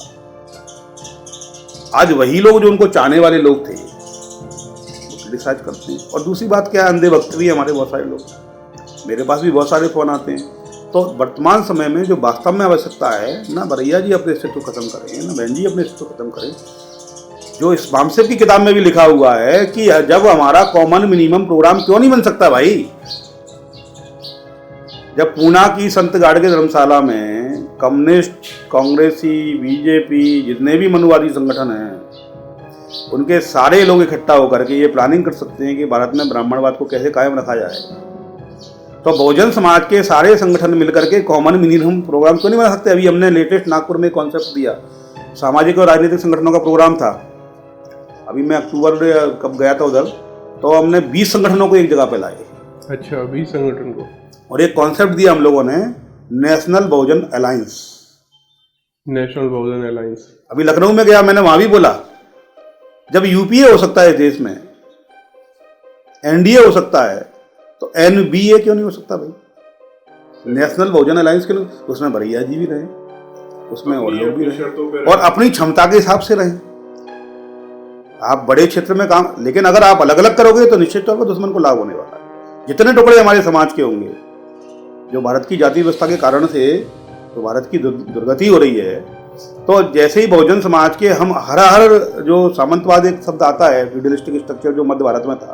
आज वही लोग जो उनको चाहने वाले लोग थे वो क्रिटिसाइज करते हैं। और दूसरी बात क्या है, अंधे भक्त भी हमारे बहुत सारे लोग, मेरे पास भी बहुत सारे फोन आते हैं तो वर्तमान समय में जो वास्तव में आवश्यकता है ना, बरैया जी अपने अस्तित्व खत्म करें, ना बहन जी अपने अस्तित्व खत्म करें। जो इस बामसेब की किताब में भी लिखा हुआ है कि जब हमारा कॉमन मिनिमम प्रोग्राम क्यों नहीं बन सकता भाई। जब पूना की संत गाड़गे धर्मशाला में कम्युनिस्ट, कांग्रेसी, बीजेपी, जितने भी मनुवादी संगठन हैं, उनके सारे लोग इकट्ठा होकर के ये प्लानिंग कर सकते हैं कि भारत में ब्राह्मणवाद को कैसे कायम रखा जाए, तो बहुजन समाज के सारे संगठन मिलकर के कॉमन मिनिमम प्रोग्राम क्यों नहीं बना सकते। अभी हमने लेटेस्ट नागपुर में कॉन्सेप्ट दिया, सामाजिक और राजनीतिक संगठनों का प्रोग्राम था। अभी मैं अक्टूबर कब गया था उधर, तो हमने 20 संगठनों को एक जगह पे लाए। अच्छा, 20 संगठन को, और एक कॉन्सेप्ट दिया हम लोगों ने, नेशनल बहुजन अलायंस। नेशनल बहुजन अलायंस। अभी लखनऊ में गया, मैंने वहां भी बोला, जब यूपीए हो सकता है देश में, एनडीए हो सकता है, तो एनबीए क्यों नहीं हो सकता भाई। नेशनल बहुजन अलायंस के लोग, उसमें बरैया जी भी रहे, उसमें और लोग भी रहे, और अपनी क्षमता के हिसाब से रहे। आप बड़े क्षेत्र में काम, लेकिन अगर आप अलग अलग करोगे तो निश्चित तौर पर दुश्मन को लाभ होने वाला है। जितने टुकड़े हमारे समाज के होंगे, जो भारत की जाति व्यवस्था के कारण से तो भारत की दुर्गति हो रही है, तो जैसे ही बहुजन समाज के हम हर जो सामंतवाद एक शब्द आता है, फ्यूडलिस्टिक स्ट्रक्चर जो मध्य भारत में था,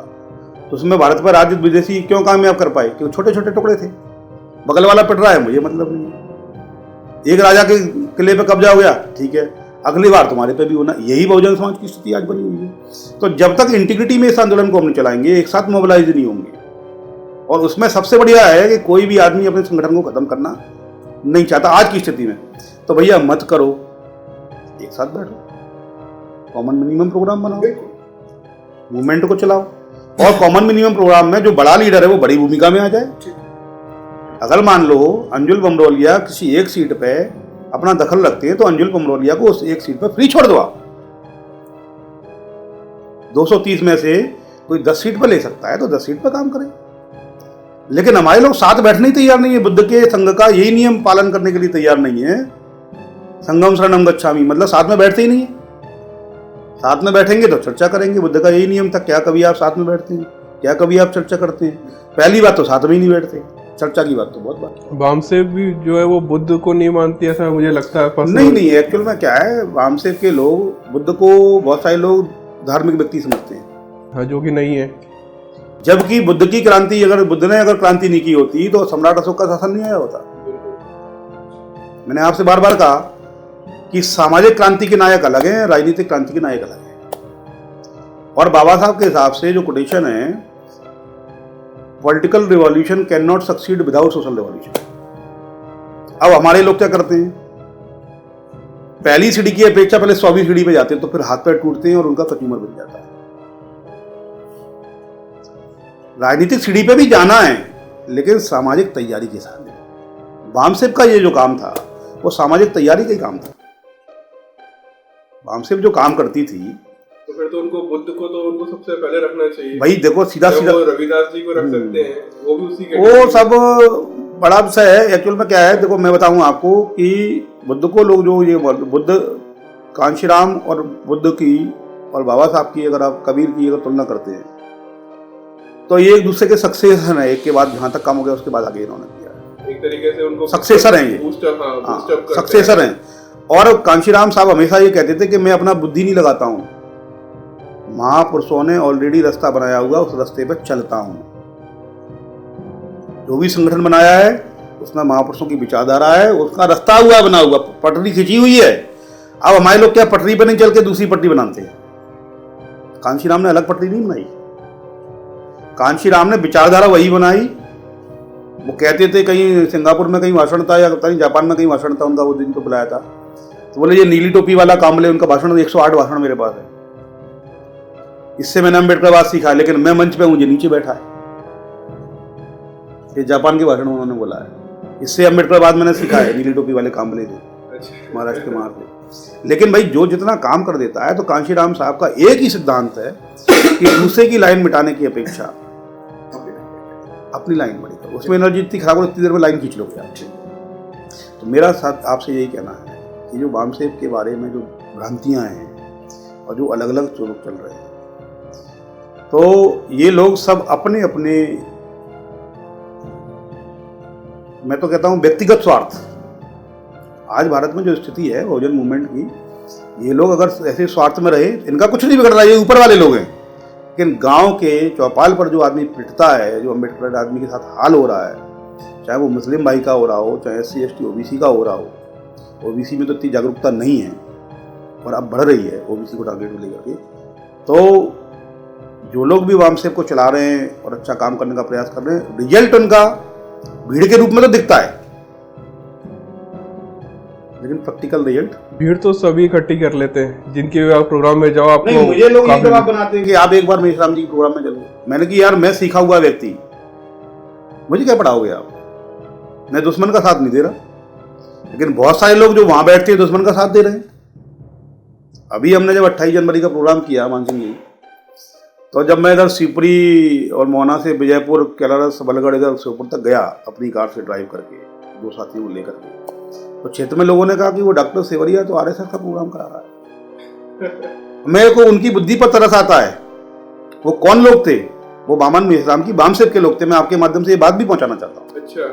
तो उसमें भारत पर राज्य विदेशी क्यों कामयाब कर पाए, क्योंकि छोटे छोटे टुकड़े थे। बगल वाला पिट रहा है, मुझे मतलब नहीं है। एक राजा के किले पे कब्जा हो गया, ठीक है, अगली बार तुम्हारे पे भी होना। यही बहुजन समाज की स्थिति आज बनी हुई है। तो जब तक इंटीग्रिटी में इस आंदोलन को हम चलाएंगे, एक साथ मोबिलाइज नहीं होंगे, और उसमें सबसे बढ़िया है कि कोई भी आदमी अपने संगठन को खत्म करना नहीं चाहता आज की स्थिति में, तो भैया मत करो, एक साथ बैठो, कॉमन मिनिमम प्रोग्राम बनाओ, मूवमेंट को चलाओ, और कॉमन मिनिमम प्रोग्राम में जो बड़ा लीडर है वो बड़ी भूमिका में आ जाए। अगर मान लो अंजुल बमरोलिया किसी एक सीट पे अपना दखल रखते हैं, तो अंजुल बमरोलिया को उस एक सीट पे फ्री छोड़ दो। 230 में से कोई 10 सीट पे ले सकता है तो 10 सीट पे काम करें। लेकिन हमारे लोग साथ बैठने ही तैयार नहीं है। बुद्ध के संघ का यही नियम पालन करने के लिए तैयार नहीं है, संगम शरणम गच्छामि, मतलब साथ में बैठते ही नहीं है। साथ में बैठेंगे तो चर्चा करेंगे, बुद्ध का यही नियम था। क्या कभी आप साथ में बैठते हैं? क्या कभी आप चर्चा करते हैं? पहली बात तो साथ में ही नहीं बैठते, चर्चा की बात तो बहुत बात। वामसेब भी जो है वो बुद्ध को नहीं मानती, ऐसा मुझे लगता है। नहीं, एक्चुअल में क्या है, वामसेब के लोग बुद्ध को बहुत सारे लोग धार्मिक व्यक्ति समझते हैं, हाँ, जो कि नहीं है। जबकि बुद्ध की क्रांति, अगर बुद्ध ने क्रांति नहीं की होती तो सम्राट अशोक का शासन नहीं आया होता। मैंने आपसे बार बार कहा कि सामाजिक क्रांति के नायक अलग हैं, राजनीतिक क्रांति के नायक अलग हैं। और बाबा साहब के हिसाब से जो कोटेशन है, political revolution can not succeed without social revolution. अब हमारे लोग क्या करते हैं, पहली सीढ़ी की अपेक्षा पहले 100वीं सीढ़ी पे जाते हैं, तो फिर हाथ पैर टूटते हैं और उनका कंज्यूमर बन जाता है। राजनीतिक सीढ़ी पे भी जाना है, लेकिन सामाजिक तैयारी के साथ। वामसेब का ये जो काम था वो सामाजिक तैयारी का ही काम था। वामसेब जो काम करती थी, तो फिर तो उनको बुद्ध को तो उनको सबसे पहले रखना चाहिए भाई। देखो सीधा रविदास जी को रख सकते हैं, वो भी उसी के, वो सब बड़ा विषय है। एक्चुअल में क्या है, देखो मैं बताऊं आपको कि बुद्ध को लोग जो ये बुद्ध, कांशीराम और बुद्ध की और बाबा साहब की, अगर आप कबीर की अगर तुलना करते हैं, तो ये एक दूसरे के सक्सेसर है। एक के बाद जहां तक काम हो गया उसके बाद आगे इन्होंने किया, एक तरीके से उनको सक्सेसर हैं, ये सक्सेसर हैं। और कांशीराम साहब हमेशा ये कहते थे कि मैं अपना बुद्धि नहीं लगाता हूं, महापुरुषों ने ऑलरेडी रास्ता बनाया हुआ, उस रास्ते पर चलता हूं। जो भी संगठन बनाया है उसमें महापुरुषों की विचारधारा है, उसका रास्ता हुआ बना हुआ, पटरी खींची हुई है। अब हमारे लोग क्या पटरी पर नहीं चल के दूसरी पटरी बनाते हैं। कांशीराम ने अलग पटरी नहीं बनाई, कांशीराम ने विचारधारा वही बनाई। वो कहते थे, कहीं सिंगापुर में कहीं भाषण था या पता नहीं जापान में कहीं भाषण था उनका, वो दिन को बुलाया था, तो बोले ये नीली टोपी वाला कामले, उनका भाषण 108 भाषण मेरे पास है। इससे मैंने अम्बेडकरवाद सीखा, लेकिन मैं मंच पे मुझे नीचे बैठा है। ये जापान के भाषण उन्होंने बोला है, इससे अम्बेडकरवाद मैंने सीखा है, नीली टोपी वाले कामले थे महाराष्ट्र के महाराष्ट्र। लेकिन भाई जो जितना काम कर देता है, तो कांशीराम साहब का एक ही सिद्धांत है कि दूसरे की लाइन मिटाने की अपेक्षा अपनी लाइन बड़ी करो, उसमें एनर्जी इतनी खराब हो, इतनी देर में लाइन खींच लोगे आप। तो मेरा साथ आपसे यही कहना है कि जो वामसेब के बारे में जो भ्रांतियां हैं और जो अलग अलग जो लोग चल रहे हैं, तो ये लोग सब अपने अपने मैं तो कहता हूँ व्यक्तिगत स्वार्थ। आज भारत में जो स्थिति है बहुजन मूवमेंट की, ये लोग अगर ऐसे स्वार्थ में रहे, इनका कुछ नहीं बिगड़ रहा, ये ऊपर वाले लोग हैं। लेकिन गांव के चौपाल पर जो आदमी पिटता है, जो अम्बेडकर आदमी के साथ हाल हो रहा है, चाहे वो मुस्लिम भाई का हो रहा हो, चाहे SC ST OBC का हो रहा हो, OBC में तो इतनी जागरूकता नहीं है और अब बढ़ रही है OBC को टारगेट में लेकर के। तो जो लोग भी वामसेप को चला रहे हैं और अच्छा काम करने का प्रयास कर रहे हैं, रिजल्ट उनका भीड़ के रूप में तो दिखता है, लेकिन प्रैक्टिकल रिजल्ट भीड़ तो सभी इकट्ठी कर लेते हैं, जिनके भी आप प्रोग्राम में जाओ आपको। नहीं, मुझे लोग ये जवाब बनाते हैं कि आप एक बार मेहराम जी के प्रोग्राम में चलो। मैंने कि यार मैं सीखा हुआ व्यक्ति, मुझे क्या पढ़ाओगे आप? मैं दुश्मन का साथ नहीं दे रहा, लेकिन बहुत सारे लोग जो वहां बैठते हैं दुश्मन का साथ दे रहे हैं। अभी हमने जब 28 जनवरी का प्रोग्राम किया मानसिंह जी, तो जब मैं इधर शिवपुरी और मोहना से विजयपुर, कैलारस, बलगढ़ इधर शिवपुर तक गया अपनी कार से ड्राइव करके 2 साथियों को लेकर के, तो क्षेत्र में लोगों ने कहा कि वो डॉक्टर सेवरिया तो RSS का प्रोग्राम करा रहा है। मेरे को उनकी बुद्धि पर तरस आता है। वो कौन लोग थे? वो बामन मेहराम की वामसेप के लोग थे। मैं आपके माध्यम से ये बात भी पहुंचाना चाहता हूँ। अच्छा।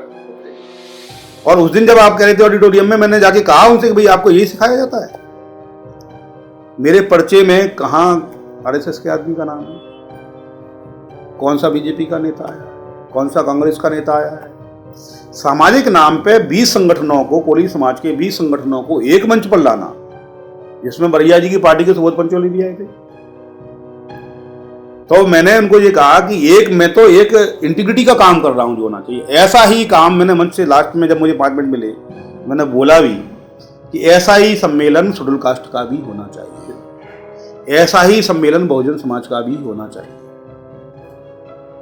और उस दिन जब आप कह रहे थे ऑडिटोरियम में, मैंने जाके कहा उनसे कि भाई आपको यही सिखाया जाता है? मेरे पर्चे में कहाँ RSS के आदमी का नाम है, कौन सा BJP का नेता है, कौन सा कांग्रेस का नेता आया है? सामाजिक नाम पे 20 संगठनों को, कोली समाज के 20 संगठनों को एक मंच पर लाना, जिसमें बरिया जी की पार्टी के सुबोध पंचोली भी आए थे। तो मैंने उनको ये कहा कि मैं तो एक इंटीग्रिटी का काम कर रहा हूं जो होना चाहिए। ऐसा ही काम मैंने मंच से लास्ट में जब मुझे 5 मिनट मिले, मैंने बोला भी कि ऐसा ही सम्मेलन शेड्यूल कास्ट का भी होना चाहिए, ऐसा ही सम्मेलन बहुजन समाज का भी होना चाहिए,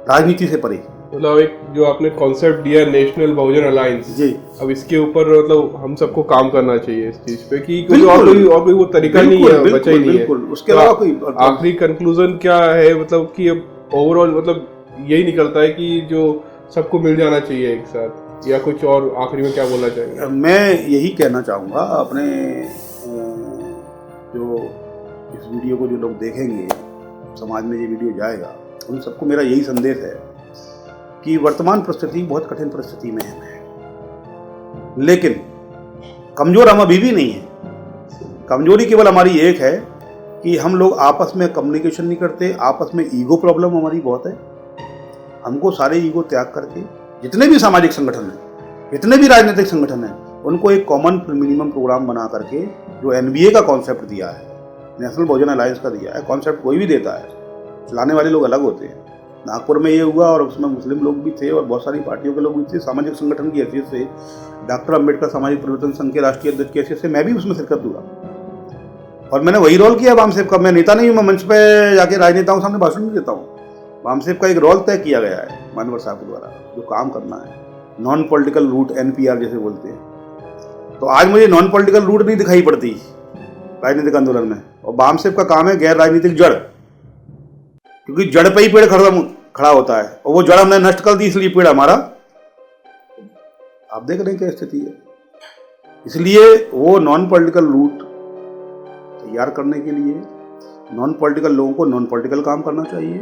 राजनीति से परे। मतलब एक जो आपने कॉन्सेप्ट दिया नेशनल बहुजन अलायंस जी, अब इसके ऊपर मतलब हम सबको काम करना चाहिए इस चीज पे कि और कोई वो तरीका नहीं है, बचा ही नहीं है। उसके अलावा कोई आखिरी कंक्लूजन क्या है, मतलब कि अब ओवरऑल मतलब यही निकलता है कि जो सबको मिल जाना चाहिए एक साथ, या कुछ और आखिरी में क्या बोलना चाहेंगे? मैं यही कहना चाहूँगा अपने जो इस वीडियो को जो लोग देखेंगे, समाज में ये वीडियो जाएगा, उन सबको मेरा यही संदेश है कि वर्तमान परिस्थिति बहुत कठिन परिस्थिति में है, लेकिन कमजोर हम अभी भी नहीं है। कमजोरी केवल हमारी एक है कि हम लोग आपस में कम्युनिकेशन नहीं करते, आपस में ईगो प्रॉब्लम हमारी बहुत है। हमको सारे ईगो त्याग करके जितने भी सामाजिक संगठन हैं, जितने भी राजनीतिक संगठन हैं, उनको एक कॉमन मिनिमम प्रोग्राम बना करके, जो NBA का कॉन्सेप्ट दिया है, नेशनल बहुजन अलायंस का दिया है, कॉन्सेप्ट कोई भी देता है, चलाने वाले लोग अलग होते हैं। नागपुर में ये हुआ और उसमें मुस्लिम लोग भी थे और बहुत सारी पार्टियों के लोग भी थे। सामाजिक संगठन की हैसियत से, डॉक्टर अम्बेडकर सामाजिक परिवर्तन संघ के राष्ट्रीय अध्यक्ष की हैसियत से मैं भी उसमें शिरकत हुआ और मैंने वही रोल किया वामसेप का। मैं नेता नहीं हूँ, मैं मंच पे जाके राजनेताओं सामने भाषण नहीं देता हूँ। वामसेप का एक रोल तय किया गया है मानवर साहब द्वारा, जो काम करना है, नॉन पॉलिटिकल रूट, NPR जैसे बोलते हैं। तो आज मुझे नॉन पॉलिटिकल रूट नहीं दिखाई पड़ती राजनीतिक आंदोलन में, और वामसेप का काम है गैर राजनीतिक जड़, क्योंकि जड़ पे ही पेड़ खड़ा होता है, और वो जड़ हमने नष्ट कर दी, इसलिए पेड़ हमारा, आप देख रहे हैं क्या स्थिति है। इसलिए वो नॉन पॉलिटिकल रूट तैयार करने के लिए नॉन पॉलिटिकल लोगों को नॉन पॉलिटिकल काम करना चाहिए,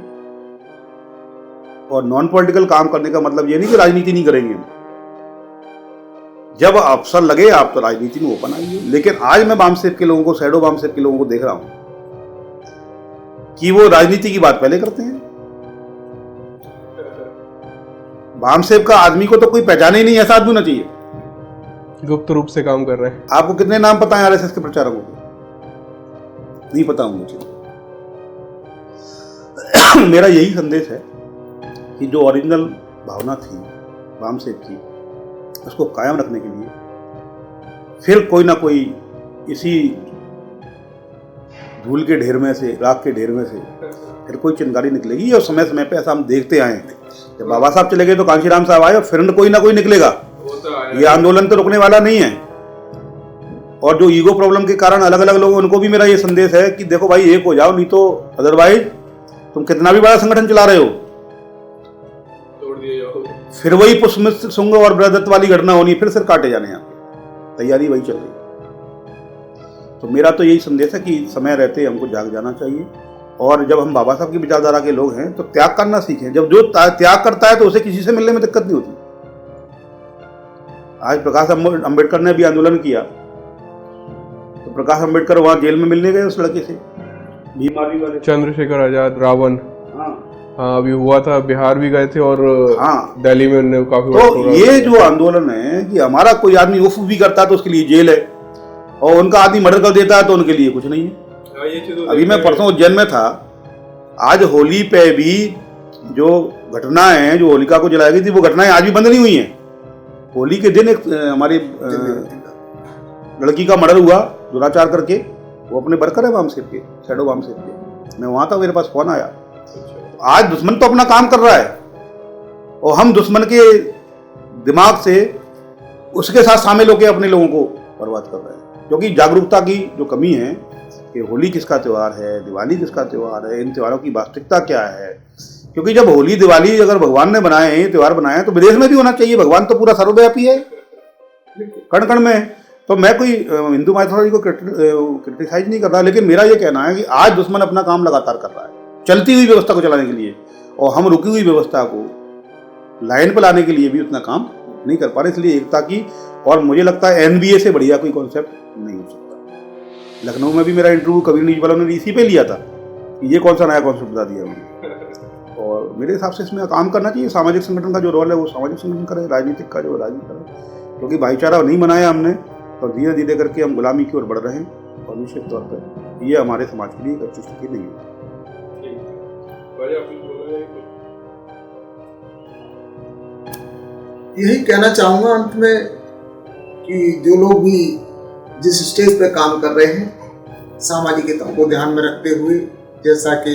और नॉन पॉलिटिकल काम करने का मतलब ये नहीं कि राजनीति नहीं करेंगे। जब अवसर लगे आप तो राजनीति में ओपन आइए। लेकिन आज मैं वामसेप के लोगों को, शैडो वामसेप के लोगों को देख रहा हूं कि वो राजनीति की बात पहले करते हैं। वामसेप का आदमी को तो कोई पहचाने ही नहीं, ऐसा आदमी होना चाहिए। गुप्त रूप से काम कर रहे हैं। आपको कितने नाम पता है RSS के प्रचारकों के? नहीं पता होंगे। मेरा यही संदेश है कि जो ओरिजिनल भावना थी वामसेप की, उसको कायम रखने के लिए फिर कोई ना कोई इसी धूल के ढेर में से, राख के ढेर में से फिर कोई चिंगारी निकलेगी। और समय समय पे ऐसा हम देखते आए हैं, जब बाबा साहब चले गए तो कांशीराम साहब आए, और फिर कोई ना कोई निकलेगा। ये आंदोलन तो रुकने वाला नहीं है। और जो ईगो प्रॉब्लम के कारण अलग अलग लोग, उनको भी मेरा ये संदेश है कि देखो भाई, एक हो जाओ, नहीं तो अदरवाइज तुम कितना भी बड़ा संगठन चला रहे हो, तोड़ दिए जाओ। फिर वही पुष्पमित्र शुंग और बृहदत्त वाली घटना होनी, फिर सिर काटे जाने हैं। तैयारी वही चल रही। तो मेरा तो यही संदेश है कि समय रहते हमको जाग जाना चाहिए, और जब हम बाबा साहब की विचारधारा के लोग हैं तो त्याग करना सीखें। जब जो त्याग करता है तो उसे किसी से मिलने में दिक्कत नहीं होती। आज प्रकाश अम्बेडकर ने भी आंदोलन किया, तो प्रकाश अम्बेडकर वहाँ जेल में मिलने गए उस लड़के से, भीम आर्मी वाले, चंद्रशेखर आजाद, रावण। हाँ, अभी हुआ था, बिहार भी गए थे और हाँ दिल्ली में उन्हें काफी। तो ये जो आंदोलन है कि हमारा कोई आदमी उफ भी करता है तो उसके लिए जेल है, और उनका आदमी मर्डर कर देता है तो उनके लिए कुछ नहीं है। अभी मैं परसों उज्जैन में था, आज होली पे भी जो घटनाएं हैं, जो होलिका को जलाई गई थी, वो घटनाएं आज भी बंद नहीं हुई हैं। होली के दिन एक हमारी लड़की का मर्डर हुआ दुराचार करके, वो अपने वर्कर है वामसेप के, शैडो वामसेप के। मैं वहाँ था, मेरे पास फोन आया। आज दुश्मन तो अपना काम कर रहा है और हम दुश्मन के दिमाग से उसके साथ शामिल होकर अपने लोगों को बर्बाद कर रहे हैं, क्योंकि जागरूकता की जो कमी है कि होली किसका त्यौहार है, दिवाली किसका त्यौहार है, इन त्योहारों की वास्तविकता क्या है। क्योंकि जब होली दिवाली अगर भगवान ने बनाए हैं, त्यौहार बनाए हैं, तो विदेश में भी होना चाहिए। भगवान तो पूरा सर्वव्यापी है, कण कण में। तो मैं कोई हिंदू माइथोलॉजी को क्रिटिसाइज नहीं कर रहा, लेकिन मेरा ये कहना है कि आज दुश्मन अपना काम लगातार कर रहा है चलती हुई व्यवस्था को चलाने के लिए, और हम रुकी हुई व्यवस्था को लाइन पर लाने के लिए भी उतना काम नहीं कर पा रहे। इसलिए एकता की, और मुझे लगता है NBA से बढ़िया कोई कॉन्सेप्ट नहीं हो सकता। लखनऊ में भी मेरा इंटरव्यू कबीर न्यूज वालों ने इसी पे लिया था कि ये कौन सा नया कॉन्सेप्ट बता दिया उन्होंने। और मेरे हिसाब से इसमें काम करना चाहिए। सामाजिक संगठन का जो रोल है वो सामाजिक संगठन करे, राजनीतिक का जो राजनीति करे, क्योंकि भाईचारा नहीं बनाया हमने, तो धीरे धीरे करके हम गुलामी की ओर बढ़ रहे हैं, और निश्चित तौर पर ये हमारे समाज के लिए एक अच्छी स्थिति नहीं है। यही कहना चाहूँगा अंत में कि जो लोग भी जिस स्टेज पे काम कर रहे हैं, सामाजिक हितों को ध्यान में रखते हुए, जैसा कि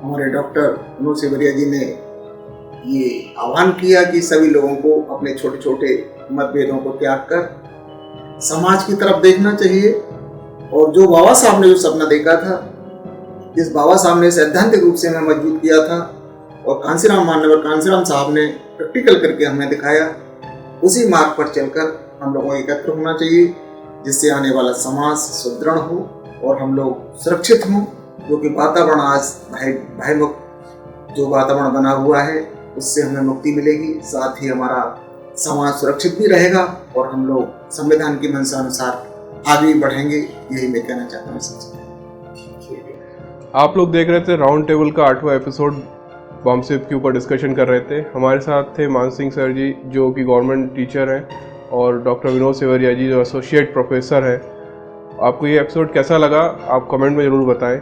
हमारे डॉक्टर विनोद सेवरिया जी ने ये आह्वान किया कि सभी लोगों को अपने छोटे छोटे मतभेदों को त्याग कर समाज की तरफ देखना चाहिए। और जो बाबा साहब ने जो सपना देखा था, जिस बाबा साहब ने सैद्धांतिक रूप से हमें मजबूत किया था, और कांसीराम मान्यवर कांसीराम साहब ने प्रैक्टिकल करके हमें दिखाया, उसी मार्ग पर चलकर हम लोगों को एकत्र होना चाहिए, जिससे आने वाला समाज सुदृढ़ हो और हम लोग सुरक्षित हों। क्योंकि वातावरण आज भयमुक्त जो वातावरण बना हुआ है, उससे हमें मुक्ति मिलेगी, साथ ही हमारा समाज सुरक्षित भी रहेगा और हम लोग संविधान की मंशा अनुसार आगे बढ़ेंगे। यही मैं कहना चाहता हूँ। आप लोग देख रहे थे राउंड टेबल का 8वां एपिसोड, वामसेप के ऊपर डिस्कशन कर रहे थे। हमारे साथ थे मान सिंह सर जी, जो कि गवर्नमेंट टीचर हैं, और डॉक्टर विनोद सेवरिया जी, जो एसोसिएट प्रोफेसर हैं। आपको ये एपिसोड कैसा लगा, आप कमेंट में ज़रूर बताएं।